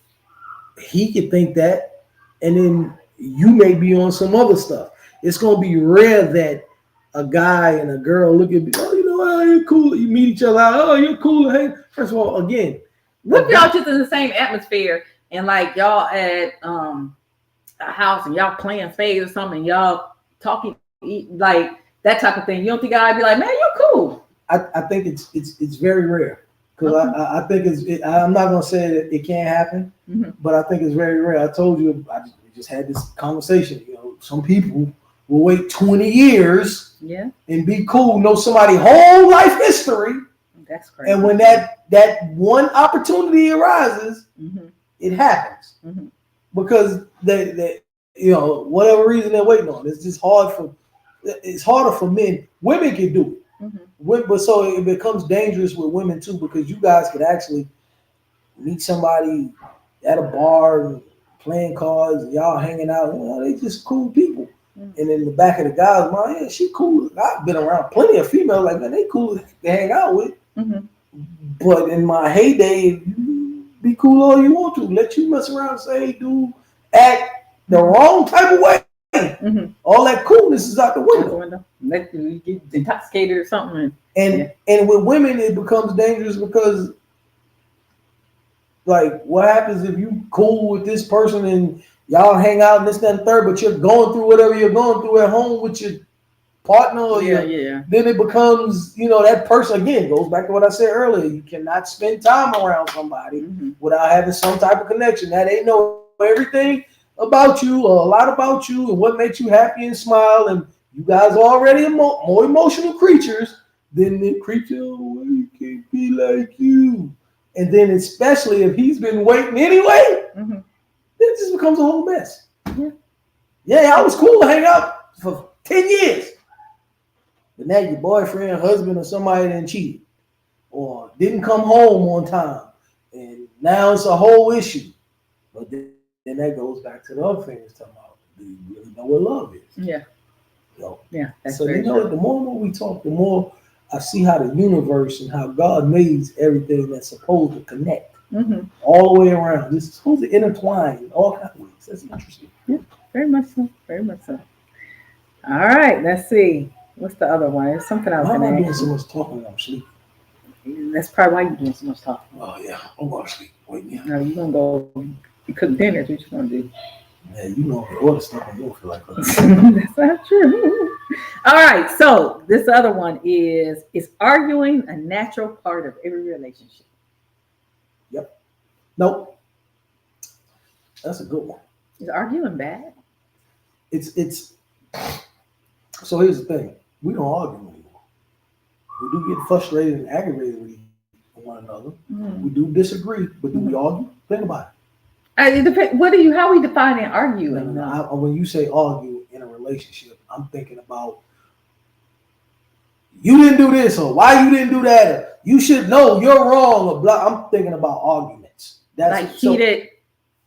he could think that, and then you may be on some other stuff. It's going to be rare that a guy and a girl look at me. Oh, you know, oh, you're cool. You meet each other out. Oh, you're cool. Hey, first of all, again, what if y'all just in the same atmosphere and like y'all at a house and y'all playing spades or something, and y'all talking like that type of thing? You don't think I'd be like, man, you're cool? I think it's very rare because I think I'm not gonna say that it can't happen, but I think it's very rare. I told you we just had this conversation. You know, some people will wait 20 years, and be cool, know somebody's whole life history. That's crazy. And when that one opportunity arises, it happens because they you know whatever reason they're waiting on. It's just it's harder for men. Women can do it. But so it becomes dangerous with women too because you guys could actually meet somebody at a bar and playing cards and y'all hanging out. You know, they just cool people. And in the back of the guy's mind, yeah, she cool. I've been around plenty of females like, man, they cool to hang out with. But in my heyday, you be cool all you want to. Let you mess around and say, hey, dude, act the wrong type of way. All that coolness is out the window. Let you get intoxicated or something. And with women, it becomes dangerous because, like, what happens if you cool with this person and y'all hang out and this, that, and third, but you're going through whatever you're going through at home with your partner or then it becomes, you know, that person again goes back to what I said earlier. You cannot spend time around somebody without having some type of connection. Now they know everything about you or a lot about you and what makes you happy and smile, and you guys are already more emotional creatures than the creature who can't be like you. And then especially if he's been waiting anyway, it just becomes a whole mess. Yeah, I was cool to hang out for 10 years. But now your boyfriend, husband, or somebody then cheated or didn't come home on time. And now it's a whole issue. But then that goes back to the other thing it's talking about. Do you really know what love is? That's so very true. The more we talk, the more I see how the universe and how God made everything that's supposed to connect all the way around. It's supposed to intertwine in all kinds of ways. That's interesting. Yeah, very much so. Very much so. All right, let's see. What's the other one? There's something else. Why am I doing so much talking when I'm sleeping? That's probably why you're doing so much talking. Oh yeah, I'm going to sleep. Wait, yeah. No, you're gonna go. You cook dinner. What you gonna do? Yeah, you know all the stuff I'm doing for like. That's not true. All right, so this other one is arguing a natural part of every relationship? Yep. Nope. That's a good one. Is arguing bad? It's. So here's the thing: we don't argue anymore. We do get frustrated and aggravated with one another. We do disagree, but do we argue? Think about it. It depends. How we define arguing? No. When you say argue in a relationship, I'm thinking about you didn't do this or why you didn't do that. Or, you should know you're wrong or blah. I'm thinking about arguments. That's like heated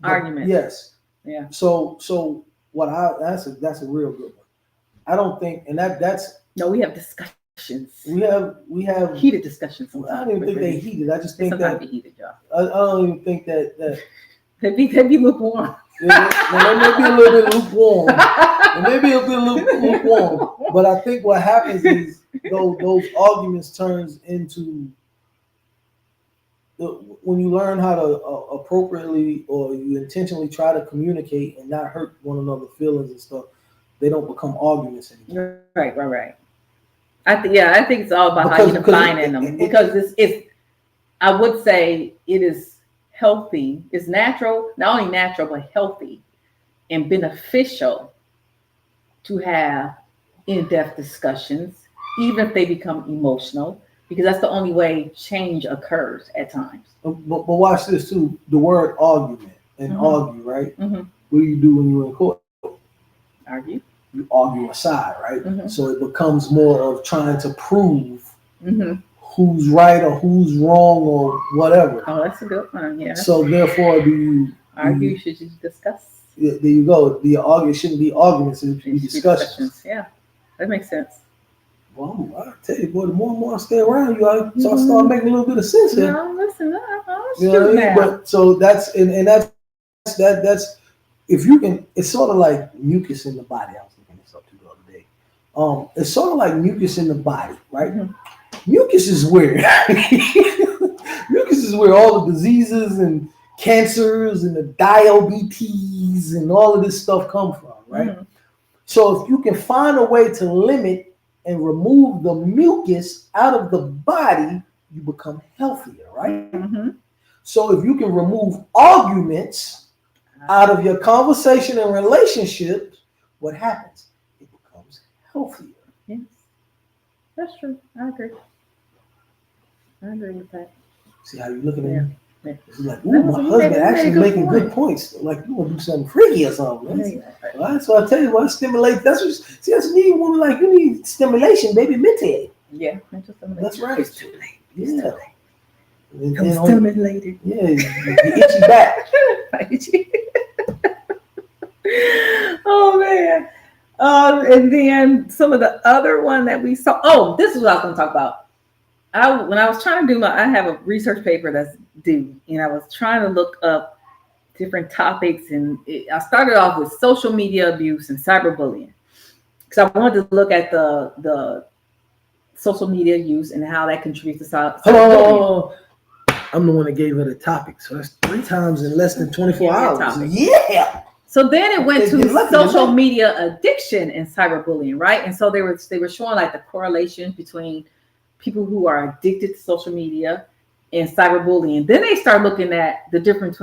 arguments. Yes. Yeah. So that's a real good one. I don't think, and that's no. We have discussions. We have heated discussions. Sometimes. I don't even think they heated. I just think sometimes that be heated, y'all. I don't even think that they be lukewarm. They may be a little bit lukewarm. But I think what happens is those arguments turns into when you learn how to appropriately or you intentionally try to communicate and not hurt one another's feelings and stuff, they don't become arguments anymore. Right. I think it's all about how you define them because it's I would say it is healthy. It's natural, not only natural but healthy and beneficial to have in-depth discussions, even if they become emotional, because that's the only way change occurs at times. But watch this too. The word argument and argue, right? Mm-hmm. What do you do when you're in court? Argue. You argue a side, right? Mm-hmm. So it becomes more of trying to prove who's right or who's wrong or whatever. Oh, that's a good one. Yeah. So therefore, you should you discuss? There you go. It shouldn't be arguments. It should be discussions. Yeah, that makes sense. Well, I tell you, boy, the more and more I stay around you, I start making a little bit of sense here. No, listen, you know what I mean? But so that's if you can. It's sort of like mucus in the body. I was looking this up the other day. It's sort of like mucus in the body, right? Mm-hmm. Mucus is where all the diseases and cancers and the diabetes and all of this stuff come from, right? Mm-hmm. So if you can find a way to limit and remove the mucus out of the body, you become healthier, right? Mm-hmm. So if you can remove arguments out of your conversation and relationships, what happens? It becomes healthier. Yes, that's true. I agree with that. See how you're looking at me? Yeah. It's like, ooh, my husband actually making good points. Like you want to do something freaky or something. Right? So I tell you what, stimulate. That's what you need. Woman, like you need stimulation, baby, mentally. Yeah, mental stimulation. That's right. Stimulate. Yeah. I'm stimulated. Yeah, you itchy back. Oh man. And then some of the other one that we saw. Oh, this is what I was going to talk about. When I was trying to do I have a research paper that's due, and I was trying to look up different topics, and I started off with social media abuse and cyberbullying, because I wanted to look at the social media use and how that contributes to cyberbullying. Hello, I'm the one that gave her the topic, so that's 3 times in less than 24 hours. Yeah. So then it went to social media addiction and cyberbullying, right? And so they were showing like the correlation between people who are addicted to social media and cyberbullying. Then they start looking at the difference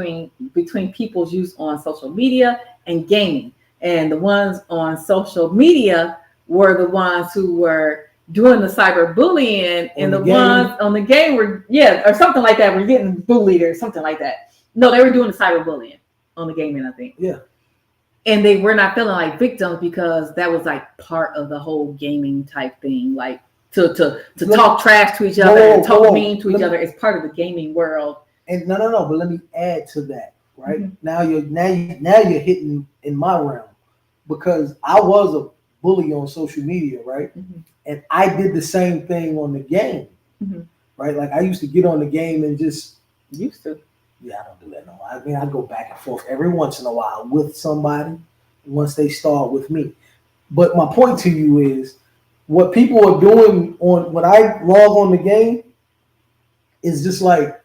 between people's use on social media and gaming. And the ones on social media were the ones who were doing the cyberbullying, and the ones on the game were, or something like that, were getting bullied or something like that. No, they were doing the cyberbullying on the gaming, I think. Yeah. And they were not feeling like victims because that was like part of the whole gaming type thing, like to talk trash to each other and talk mean to each other. It's part of the gaming world. And no, but let me add to that, right? Mm-hmm. Now you're hitting in my realm, because I was a bully on social media, right? Mm-hmm. And I did the same thing on the game, right? Like I used to get on the game and just used to. Yeah, I don't do that no more. I mean, I go back and forth every once in a while with somebody once they start with me. But my point to you is, what people are doing when I log on the game is just like,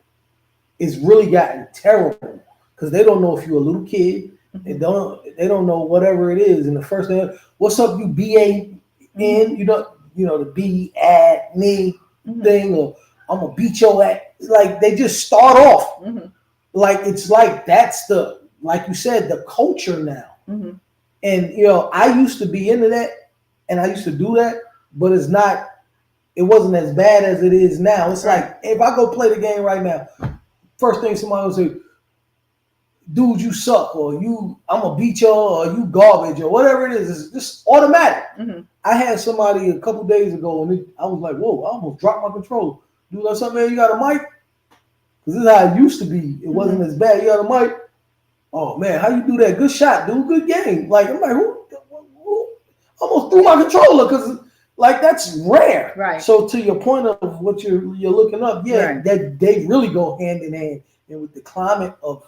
it's really gotten terrible, because they don't know if you're a little kid. They don't know whatever it is. And the first thing, what's up, you BAN? You know the B at me thing, or I'm gonna beat your ass. Like they just start off. Like it's like that's like you said, the culture now. And I used to be into that, and I used to do that. But it wasn't as bad as it is now. It's like, if I go play the game right now, first thing somebody will say, dude, you suck, or I'm gonna beat you, or you garbage, or whatever it is. It's just automatic. Mm-hmm. I had somebody a couple days ago, and I was like, whoa, I almost dropped my control. Dude, like something, man, you got a mic? Because this is how it used to be. It wasn't as bad. You got a mic? Oh man, how you do that? Good shot, dude. Good game. Like I'm like, who almost threw my controller because like that's rare. Right. So to your point of what you're looking up, yeah, Right. that they really go hand in hand. And with the climate of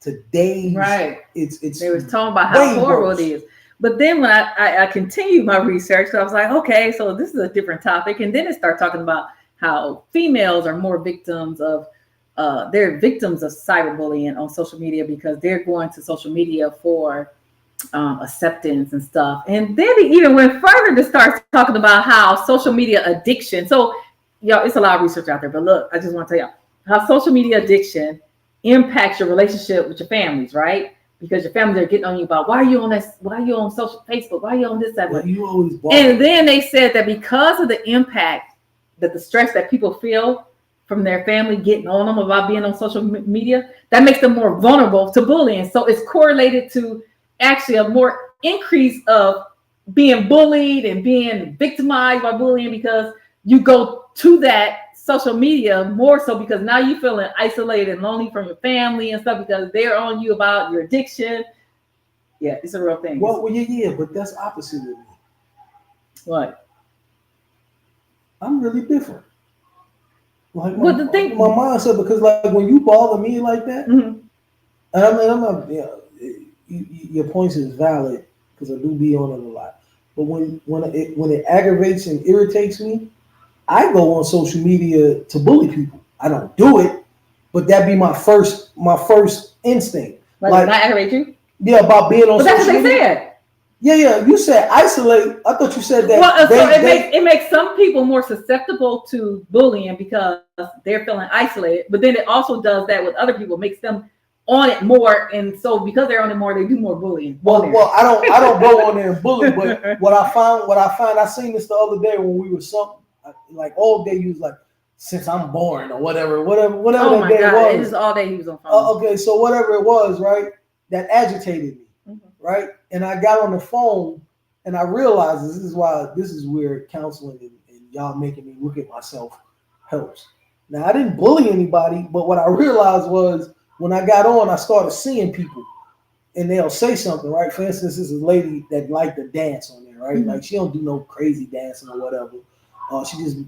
today, Right. It's they was talking about how horrible it is. But then when I continued my research, so I was like, okay, so this is a different topic. And then it started talking about how females are more victims of they're victims of cyberbullying on social media because they're going to social media for acceptance and stuff. And then he even went further to start talking about how social media addiction. So, y'all, it's a lot of research out there, but look, I just want to tell y'all how social media addiction impacts your relationship with your families, right? Because your families are getting on you about why are you on this, why are you on social Facebook, why are you on this, that, you always and then they said that because of the impact that the stress that people feel from their family getting on them about being on social media, that makes them more vulnerable to bullying. So it's correlated to actually a more increase of being bullied and being victimized by bullying because you go to that social media more so because now you're feeling isolated and lonely from your family and stuff because they're on you about your addiction. Yeah, it's a real thing. Well, yeah, but that's opposite with me. What? I'm really different. Like my mindset, because like when you bother me like that, and I mean, I'm not, your points is valid because I do be on it a lot. But when it aggravates and irritates me, I go on social media to bully people. I don't do it, but that be my first instinct. Like that aggravate you? Yeah, about being on. But that's what they said. Yeah. You said isolate. I thought you said that. Well, so it makes some people more susceptible to bullying because they're feeling isolated. But then it also does that with other people, makes them on it more, and so because they're on it more, they do more bullying. Well, I don't go on there and bully, but what I found, I seen this the other day when we were like all day. You was like, since I'm born or whatever. Oh my God, it was all day he was on phone. Okay, so whatever it was, right? That agitated me. Right, and I got on the phone and I realized this is where counseling and y'all making me look at myself helps. Now I didn't bully anybody, but what I realized was when I got on, I started seeing people and they'll say something, right? For instance, this is a lady that liked to dance on there, right? Like she don't do no crazy dancing or whatever. She just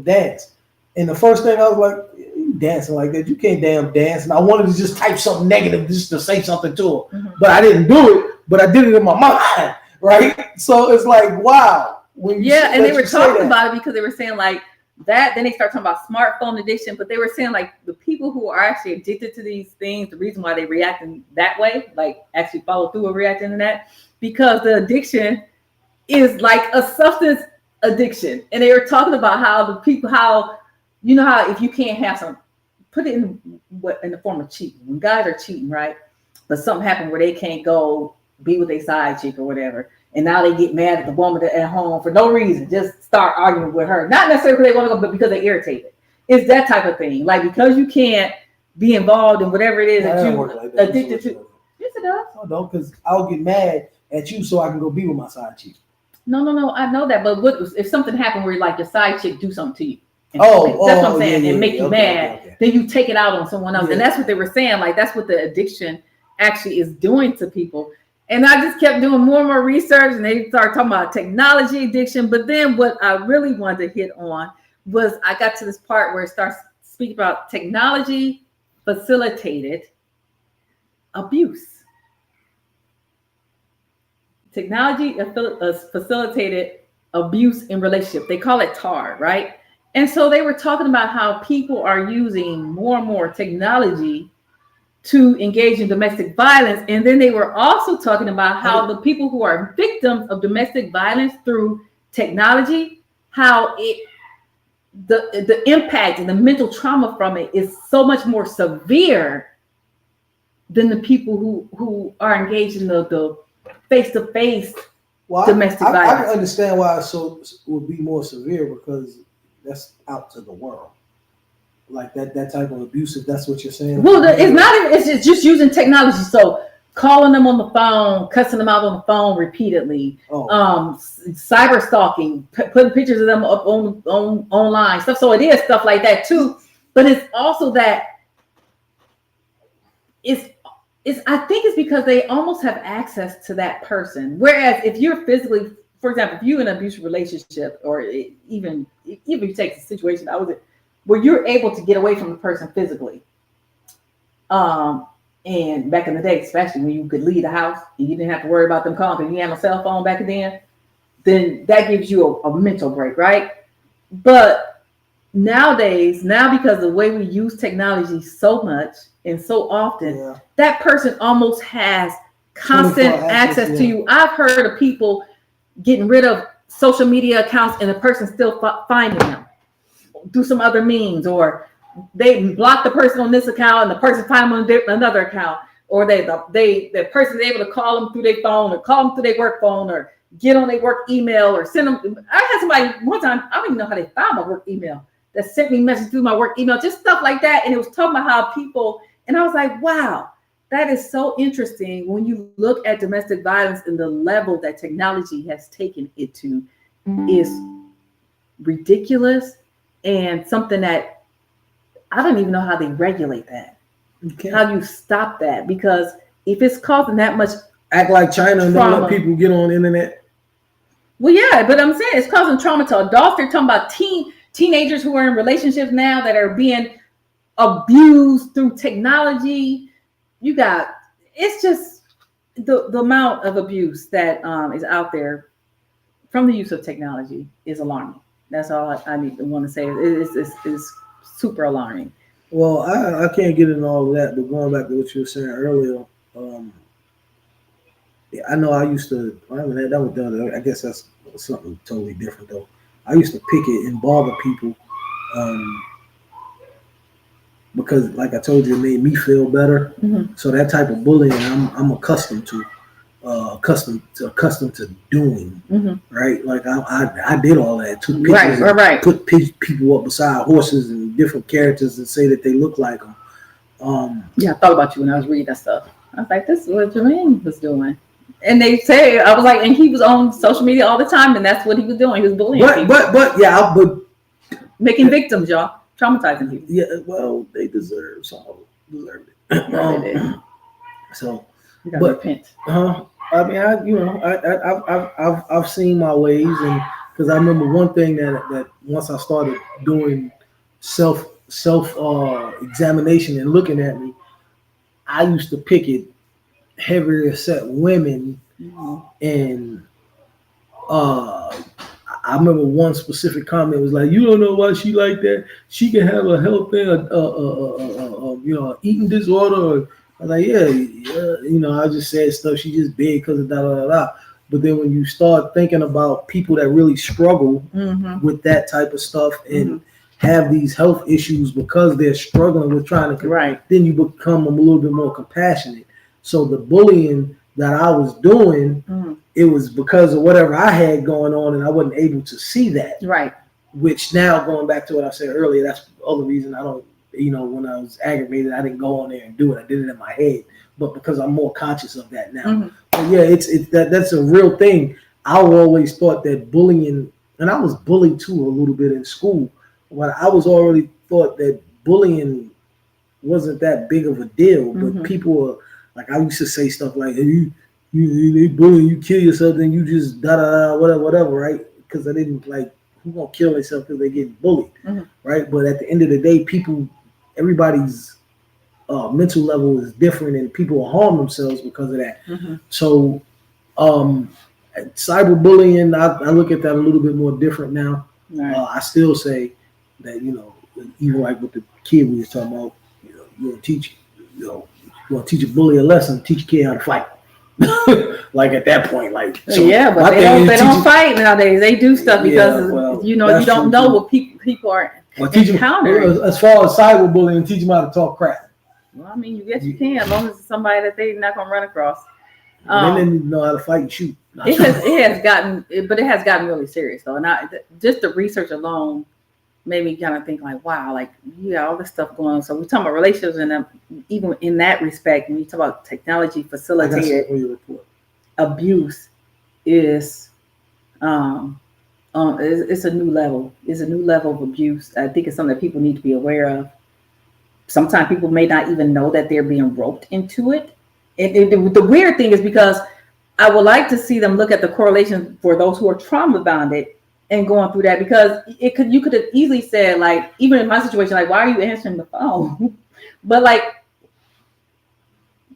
dance. And the first thing I was like, you dancing like that, you can't damn dance. And I wanted to just type something negative just to say something to her. But I didn't do it, but I did it in my mind, right? So it's like, wow. And they were talking about it because they were saying like that. Then they start talking about smartphone addiction, but they were saying like the people who are actually addicted to these things, the reason why they react in that way, like actually follow through or reacting to that, because the addiction is like a substance addiction. And they were talking about how the people, how if you can't have some, put it in the form of cheating. When guys are cheating, right? But something happened where they can't go be with a side chick or whatever. And now they get mad at the woman at home for no reason. Just start arguing with her. Not necessarily because they want to go, but because they're irritated. It's that type of thing. Like because you can't be involved in whatever it is that you're addicted to. Yes, it does. Oh, no, because I'll get mad at you so I can go be with my side chick. No. I know that. But what if something happened where like your side chick do something to you? That's what I'm saying. And make you mad. Okay. Then you take it out on someone else. And that's what they were saying. Like that's what the addiction actually is doing to people. And I just kept doing more and more research, and they started talking about technology addiction. But then what I really wanted to hit on was I got to this part where it starts speaking about technology facilitated abuse. Technology facilitated abuse in relationship. They call it TAR, right? And so they were talking about how people are using more and more technology to engage in domestic violence. And then they were also talking about how the people who are victims of domestic violence through technology, how the impact and the mental trauma from it is so much more severe than the people who are engaged in the face-to-face domestic violence. I can understand why it would be more severe because that's out to the world. like that type of abuse, if that's what you're saying. Well, it's not even, it's just using technology. So calling them on the phone, cussing them out on the phone repeatedly, cyber stalking, putting pictures of them up on online stuff. So it is stuff like that too. But it's also that it's I think it's because they almost have access to that person. Whereas if you're physically, for example, if you're in an abusive relationship, or even if you take the situation I was in, where you're able to get away from the person physically. And back in the day, especially when you could leave the house and you didn't have to worry about them calling because you had no cell phone back then that gives you a mental break, right? But nowadays, because of the way we use technology so much and so often, that person almost has constant access to you. I've heard of people getting rid of social media accounts and the person still finding them through some other means, or they block the person on this account and the person find them on another account, or the person is able to call them through their phone, or call them through their work phone, or get on their work email, or send them. I had somebody one time, I don't even know how they found my work email, that sent me messages through my work email, just stuff like that. And it was talking about how people, and I was like, wow, that is so interesting when you look at domestic violence and the level that technology has taken it to is ridiculous, and something that I don't even know how they regulate that. How do you stop that? Because if it's causing that much, act like China and don't let people get on the internet. Well, yeah, but I'm saying it's causing trauma to adults. They're talking about teenagers who are in relationships now that are being abused through technology. It's just the amount of abuse that is out there from the use of technology is alarming. That's all I want to say. It's super alarming. Well, I can't get into all of that, but going back to what you were saying earlier, I know I used to. I guess that's something totally different though. I used to picket and bother people because, like I told you, it made me feel better. Mm-hmm. So that type of bullying, I'm accustomed to. Accustomed to doing, mm-hmm. right? Like I did all that. Took pictures, right. Put people up beside horses and different characters and say that they look like them. I thought about you when I was reading that stuff. I was like, this is what Jermaine was doing. And they say, I was like, and he was on social media all the time, and that's what he was doing. He was bullying people. But making victims, y'all, traumatizing people. Yeah, well, they deserve it. So, you gotta repent. I mean, I've seen my ways, and because I remember one thing that once I started doing self examination and looking at me, I used to picket heavier set women, mm-hmm. and I remember one specific comment was like, "You don't know why she like that. She can have a health thing, eating disorder." I was like, I just said stuff. She just big because of da. But then when you start thinking about people that really struggle mm-hmm. with that type of stuff and mm-hmm. have these health issues because they're struggling with trying to, right. Then you become a little bit more compassionate. So the bullying that I was doing, mm-hmm. it was because of whatever I had going on, and I wasn't able to see that. Right. Which now, going back to what I said earlier, that's the other reason I don't. When I was aggravated, I didn't go on there and do it. I did it in my head, but because I'm more conscious of that now. Mm-hmm. But yeah, it's that's a real thing. I always thought that bullying, and I was bullied too a little bit in school, but I was already thought that bullying wasn't that big of a deal. But mm-hmm. people were like, I used to say stuff like, hey, you bullying, you kill yourself, then you just whatever, right? Because I didn't like, who gonna kill themselves because they get bullied, mm-hmm. right? But at the end of the day, everybody's mental level is different, and people will harm themselves because of that. Mm-hmm. So, cyberbullying, I look at that a little bit more different now. Right. I still say that, even like with the kid we was talking about, you want to teach a bully a lesson, teach a kid how to fight. Like at that point, like so yeah, but they don't fight nowadays. They do stuff because you don't know what people are encountering. As far as cyberbullying, teach them how to talk crap. Well, I mean, you guess you can, as long as it's somebody that they're not gonna run across. They didn't know how to fight and shoot. It has gotten really serious though, and just the research alone made me kind of think like, wow, like you got all this stuff going on. So we're talking about relationships, and even in that respect, when you talk about technology facilitated abuse, is it's a new level. It's a new level of abuse. I think it's something that people need to be aware of. Sometimes people may not even know that they're being roped into it. And the weird thing is because I would like to see them look at the correlation for those who are trauma bonded and going through that, because you could have easily said, like, even in my situation, like, why are you answering the phone? But like,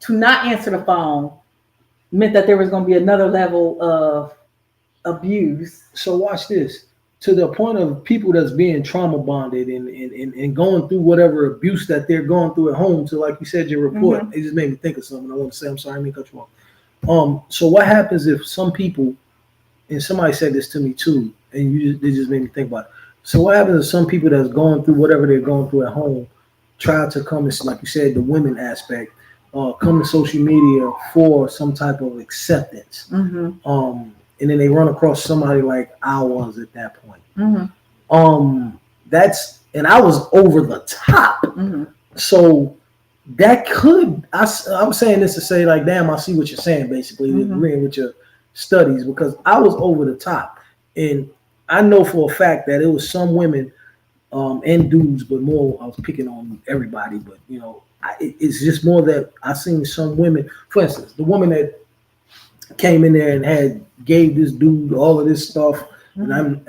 to not answer the phone meant that there was going to be another level of abuse. So watch this. To the point of people that's being trauma bonded and going through whatever abuse that they're going through at home. So like you said, your report, it just made me think of something. I want to say, I'm sorry, I didn't cut you off. So what happens if some people, and somebody said this to me too, and they just made me think about it. So what happens if some people that's going through whatever they're going through at home try to come, like you said, the women aspect, come to social media for some type of acceptance. And then they run across somebody like I was at that point. That's, and I was over the top. So that could, I'm saying this to say, like, damn, I see what you're saying, basically, agreeing with your studies, because I was over the top. And I know for a fact that it was some women and dudes, but more, I was picking on everybody, but, you know, it's just more that I seen some women, for instance, the woman that came in there and gave this dude all of this stuff, and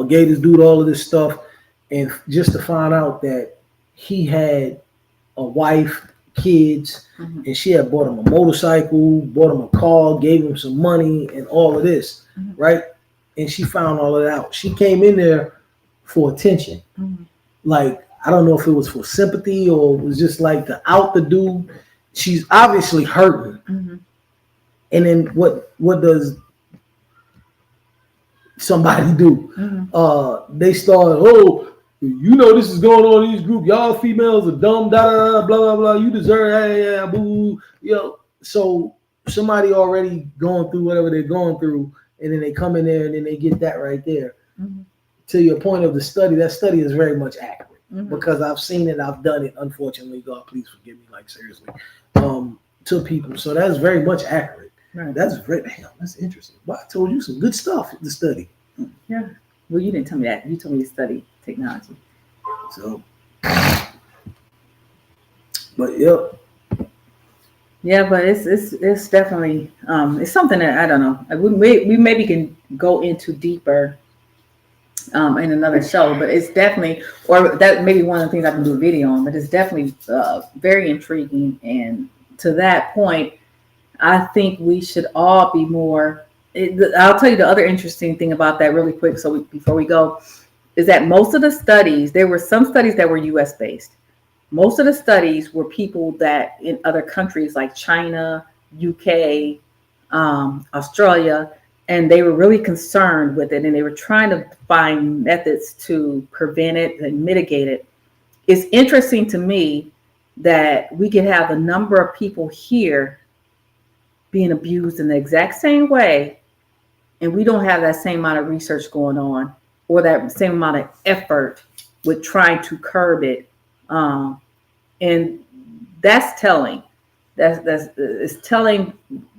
gave this dude all of this stuff, and just to find out that he had a wife, kids, and she had bought him a motorcycle, bought him a car, gave him some money, and all of this, right? And she found all of that out. She came in there for attention. Like, I don't know if it was for sympathy or it was just like to out the dude. She's obviously hurting. And then what does somebody do? They start, oh, you know this is going on in these groups. Y'all females are dumb, da da da, blah blah blah. You deserve, boo, So somebody already going through whatever they're going through, and then they come in there and then they get that right there. To your point of the study, that study is very much accurate because I've seen it, I've done it. Unfortunately, God, please forgive me, like seriously, to people. So that's very much accurate. Right. That's interesting. Well, I told you some good stuff to study. Yeah. Well, you didn't tell me that. You told me to study technology. So, but yep. Yeah, but it's definitely it's something that I don't know. We maybe can go into deeper in another show, but it's definitely, or that may be one of the things I can do a video on. But it's definitely very intriguing, and to that point, I think we should all be more. I'll tell you the other interesting thing about that really quick. So before we go, is that most of the studies, there were some studies that were U.S. based. Most of the studies were people that in other countries like China, UK, Australia, and they were really concerned with it, and they were trying to find methods to prevent it and mitigate it. It's interesting to me that we could have a number of people here being abused in the exact same way, and we don't have that same amount of research going on or that same amount of effort with trying to curb it, and that's telling. It's telling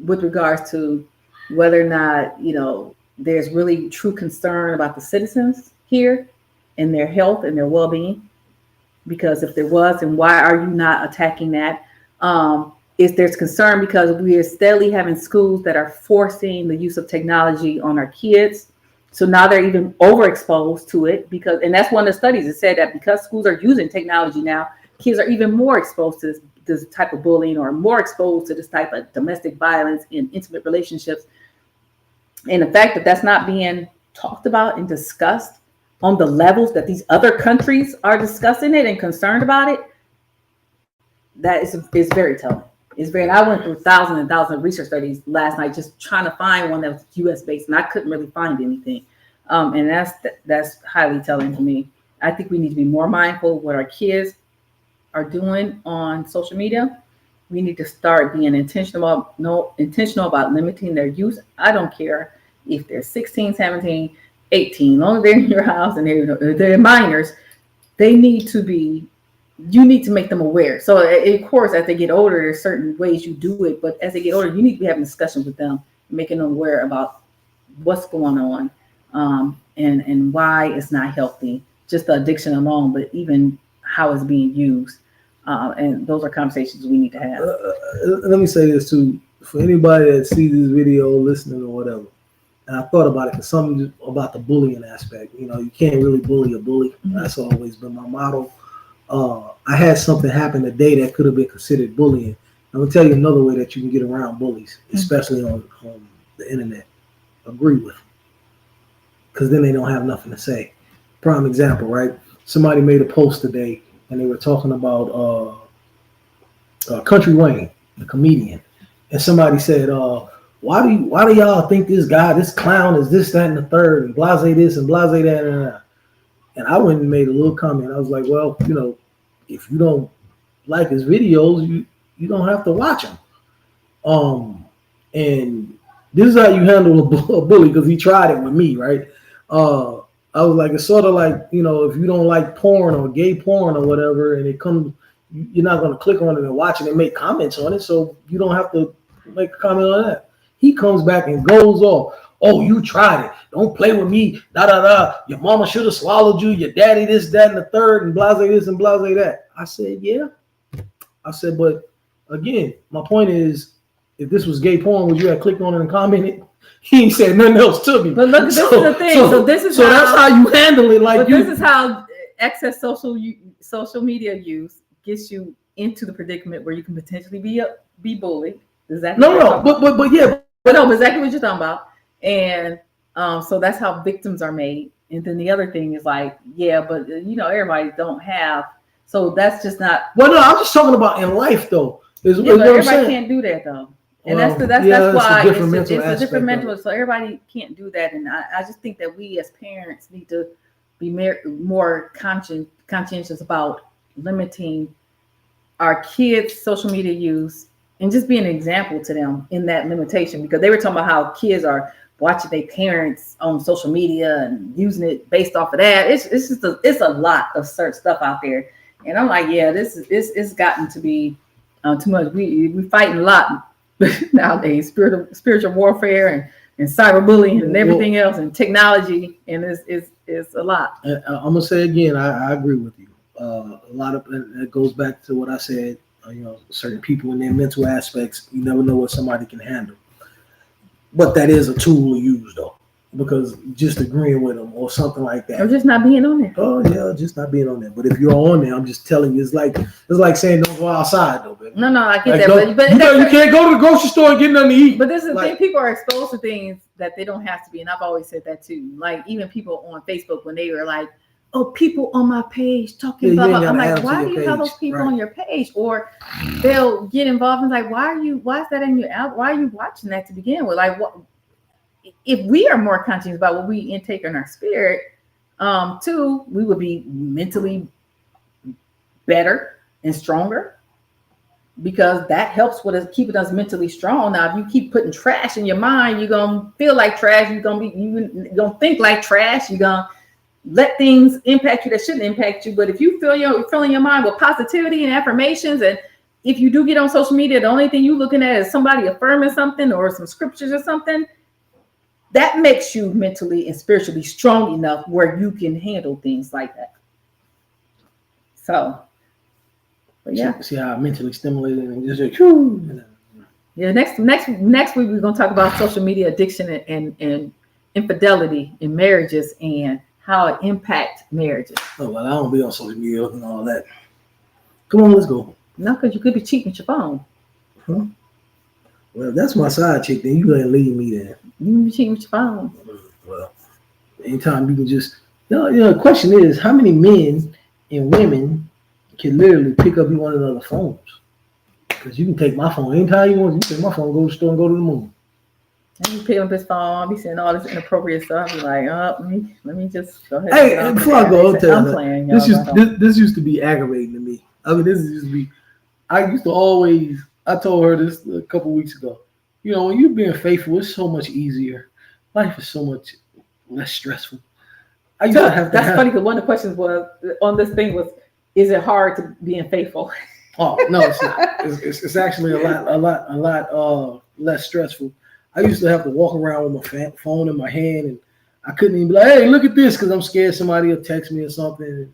with regards to whether or not there's really true concern about the citizens here and their health and their well-being. Because if there was, then why are you not attacking that? If there's concern because we are steadily having schools that are forcing the use of technology on our kids. So now they're even overexposed to it and that's one of the studies that said that because schools are using technology now, kids are even more exposed to this type of bullying or more exposed to this type of domestic violence in intimate relationships. And the fact that that's not being talked about and discussed on the levels that these other countries are discussing it and concerned about it, that is very telling. I went through thousands and thousands of research studies last night just trying to find one that was US based, and I couldn't really find anything. And that's highly telling to me. I think we need to be more mindful of what our kids are doing on social media. We need to start being intentional about limiting their use. I don't care if they're 16, 17. 18, as long as they're in your house and they're minors, they need to be. You need to make them aware. So, of course, as they get older, there's certain ways you do it. But as they get older, you need to be having discussions with them, making them aware about what's going on, and why it's not healthy. Just the addiction alone, but even how it's being used. And those are conversations we need to have. Let me say this too. For anybody that sees this video, listening or whatever, and I thought about it because something about the bullying aspect. You know, you can't really bully a bully. Mm-hmm. That's always been my motto. I had something happen today that could have been considered bullying. I'm gonna tell you another way that you can get around bullies, especially on the internet. Agree with them, because then they don't have nothing to say. Prime example, right? Somebody made a post today, and they were talking about Country Wayne, the comedian, and somebody said, "Why do y'all think this guy, this clown, is this, that, and the third, and blase this and blase that and that?" And I went and made a little comment. I was like, well, you know, if you don't like his videos, you don't have to watch them. And this is how you handle a bully, because he tried it with me, right? I was like, it's sort of like, you know, if you don't like porn or gay porn or whatever, and it comes, you're not going to click on it and watch it and make comments on it, so you don't have to make a comment on that. He comes back and goes off. Oh, you tried it. Don't play with me. Da da da. Your mama should have swallowed you. Your daddy this, that, and the third, and blase this and blase that. I said, yeah. I said, but again, my point is, if this was gay porn, would you have clicked on it and commented? He ain't said nothing else to me. But look, this is the thing. So this is that's how you handle it. Like, this is how excess social media use gets you into the predicament where you can potentially be bullied. Exactly. But yeah. But no, exactly what you're talking about. And so that's how victims are made. And then the other thing is like, yeah, but you know, everybody don't have. So that's just not. Well, no, I'm just talking about in life though. But everybody can't do that though. And that's why it's a different mental. So everybody can't do that. And I just think that we as parents need to be more conscientious about limiting our kids' social media use and just be an example to them in that limitation, because they were talking about how kids are watching their parents on social media and using it based off of that. It's just it's a lot of certain stuff out there. And I'm like, yeah, it's gotten to be too much. We fighting a lot nowadays, spiritual warfare and cyberbullying and everything else, and technology, and it's a lot. I'm gonna say again, I agree with you. A lot of it goes back to what I said. You know, certain people in their mental aspects, you never know what somebody can handle. But that is a tool to use, though, because just agreeing with them or something like that, or just not being on there. Oh yeah, just not being on there. But if you're on there, I'm just telling you, it's like saying don't go outside, though, baby. No, I get like, that, but you can't go to the grocery store and get nothing to eat. But this is the thing: people are exposed to things that they don't have to be, and I've always said that too. Like even people on Facebook, when they were like, "Oh, people on my page talking blah blah," I'm like, why do you have those people on your page? Or they'll get involved and like, why is that in your out? Why are you watching that to begin with? Like, what if we are more conscious about what we intake in our spirit? Too, we would be mentally better and stronger, because that helps with us keeping us mentally strong. Now, if you keep putting trash in your mind, you're gonna feel like trash. You're gonna think like trash. You're gonna let things impact you that shouldn't impact you. But if you fill your mind with positivity and affirmations, and if you do get on social media, the only thing you're looking at is somebody affirming something or some scriptures or something, that makes you mentally and spiritually strong enough where you can handle things like that. So, but yeah. See how mentally stimulated and just like, whew. Yeah. Next week we're gonna talk about social media addiction and infidelity in marriages and how it impacts marriages. Oh well, I don't be on social media and all that. Come on, let's go. No, because you could be cheating with your phone. Huh? Well, if that's my side chick, then you gotta leave me there. You can be cheating with your phone. Well, anytime you can just, the question is, how many men and women can literally pick up one another's phones? Because you can take my phone anytime you want. You can take my phone, go to the store, and go to the moon. And you pick up his phone, I'll be saying all this inappropriate stuff. I'll be like, let me just go ahead. Hey, before I go, I'll tell you, playing. This used to be aggravating to me. I mean, I used to always, I told her this a couple weeks ago. You know, when you're being faithful, it's so much easier. Life is so much less stressful. I used to have to That's funny because one of the questions was on this thing was, is it hard to being faithful? Oh no, it's not. It's actually a lot less stressful. I used to have to walk around with my phone in my hand, and I couldn't even be like, "Hey, look at this," because I'm scared somebody will text me or something. And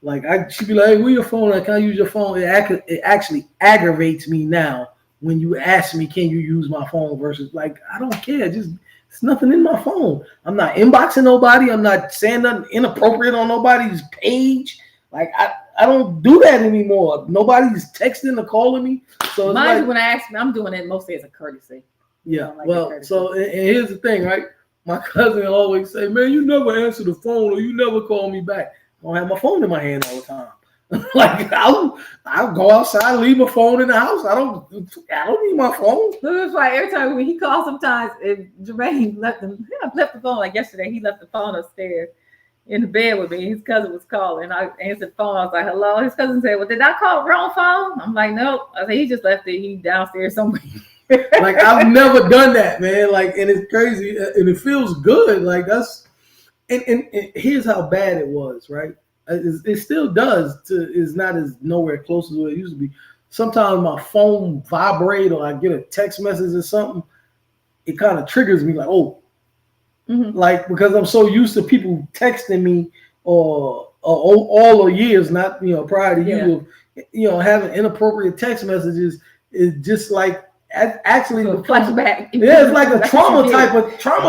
like she'd be like, "Hey, where your phone? Can I use your phone?" It actually aggravates me now when you ask me, "Can you use my phone?" Versus like, I don't care. Just it's nothing in my phone. I'm not inboxing nobody. I'm not saying nothing inappropriate on nobody's page. Like I don't do that anymore. Nobody's texting or calling me. So it's Mind you, when I ask me, I'm doing it mostly as a courtesy. Yeah. Well, so and here's the thing, right? My cousin always say, "Man, you never answer the phone or you never call me back." I don't have my phone in my hand all the time. Like I'll go outside, leave my phone in the house. I don't need my phone. That's why every time when he calls, sometimes Jermaine left the phone. Like yesterday, he left the phone upstairs in the bed with me. His cousin was calling. I answered the phone. I was like, "Hello." His cousin said, "Well, did I call the wrong phone?" I'm like, "Nope." I said, "He just left it. He downstairs somewhere." Like I've never done that, man. Like, and it's crazy, and it feels good. Like that's, and here's how bad it was, right? It still does. It's not as nowhere close as what it used to be. Sometimes my phone vibrate or I get a text message or something. It kind of triggers me, like, oh, like because I'm so used to people texting me or all the years, not prior to you, having inappropriate text messages is just like. Actually, so flashback. Yeah, it's like a trauma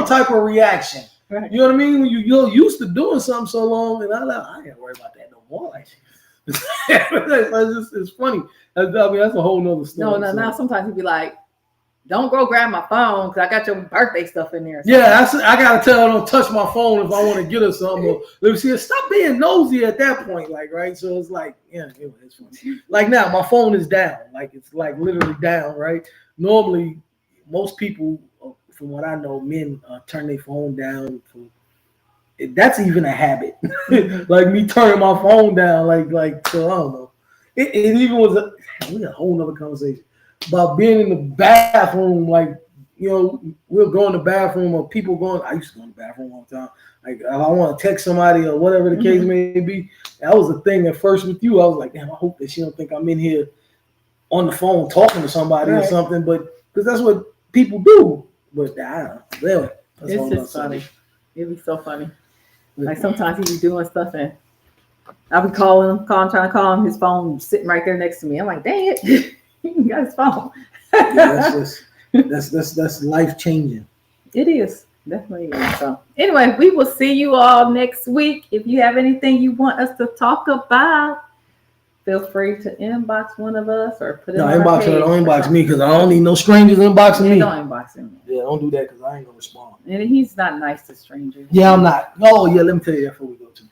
type of reaction. Right. You know what I mean? When you're used to doing something so long, and I ain't worried about that no more. Like, it's funny. I mean, that's a whole nother story. No. Now sometimes he'd be like, "Don't go grab my phone because I got your birthday stuff in there." Yeah, I gotta tell her don't touch my phone if I want to get her something. Or, let me see, stop being nosy at that point. Like, right? So it's like, it's funny. Like now, my phone is down. Like it's like literally down. Right? Normally, most people, from what I know, men turn their phone down. That's even a habit. Like me turning my phone down. Like so I don't know. It even was we got a whole nother conversation about being in the bathroom. Like we'll go in the bathroom or people going. I used to go in the bathroom all the time. Like if I want to text somebody or whatever the case may be. That was a thing at first with you. I was like, damn, I hope that she don't think I'm in here on the phone talking to somebody or something, but because that's what people do. But I don't know. Anyway, it's just funny. It'd be so funny. Like sometimes he'd be doing stuff and I'll be trying to call him. His phone sitting right there next to me. I'm like, dang it, he got his phone. That's life changing. It is. Definitely is. So anyway, we will see you all next week. If you have anything you want us to talk about, feel free to inbox one of us or put it on our page. Don't inbox me because I don't need no strangers inboxing me. Don't inbox him. Yeah, don't do that because I ain't gonna respond. And he's not nice to strangers. Yeah, I'm not. Oh, yeah, let me tell you that before we go to.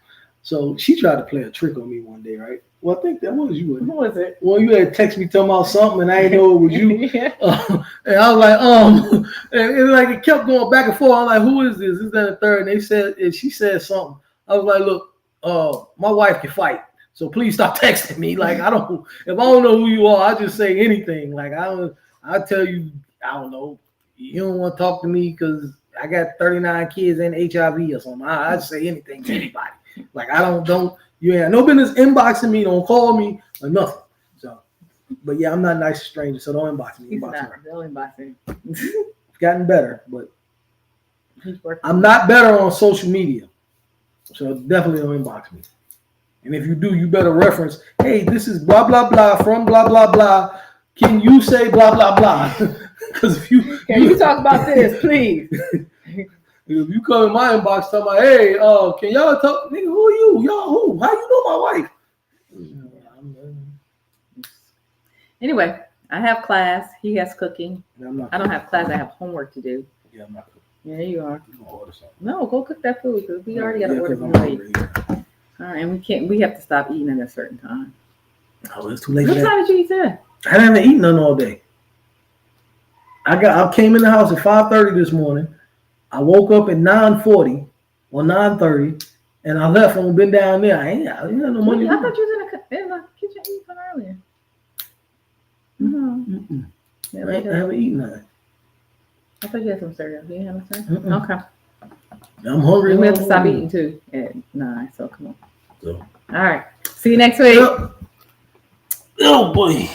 So she tried to play a trick on me one day, right? Well, I think that was you. Who was it? Well, you had text me talking about something and I didn't know it was you. And I was like, and like it kept going back and forth. I'm like, who is this? This, that, and third. And she said something. I was like, look, my wife can fight. So please stop texting me. Like if I don't know who you are, I just say anything. Like I tell you, I don't know. You don't want to talk to me because I got 39 kids and HIV or something. I just say anything to anybody. Like I don't. You ain't no business inboxing me. Don't call me or nothing. So, but yeah, I'm not nice to strangers. So don't inbox me. Don't inbox me. It's gotten better, but I'm not better on social media. So definitely don't inbox me. And if you do, you better reference, hey, this is blah, blah, blah from blah, blah, blah. Can you say blah, blah, blah? Because if you... Can you talk about this, please? If you come in my inbox talking about, hey, can y'all talk? Nigga, who are you? Y'all who? How you know my wife? Anyway, I have class. He has cooking. I don't have class. I have homework to do. Yeah, I'm not cooking. Yeah, you are. You gonna order something? No, go cook that food because we already got to order from all right, and we can't. We have to stop eating at a certain time. Oh, it's too late. What time did you eat that? I haven't eaten none all day. I came in the house at 5:30 this morning. I woke up at 9:40 or 9:30, and I left and been down there. I ain't had no money. I thought you was in the kitchen eating from earlier. I haven't eaten none. I thought you had some cereal. Do you have some cereal? Okay. I'm hungry. We have to stop eating too at 9. So come on. So. All right. See you next week. Oh boy.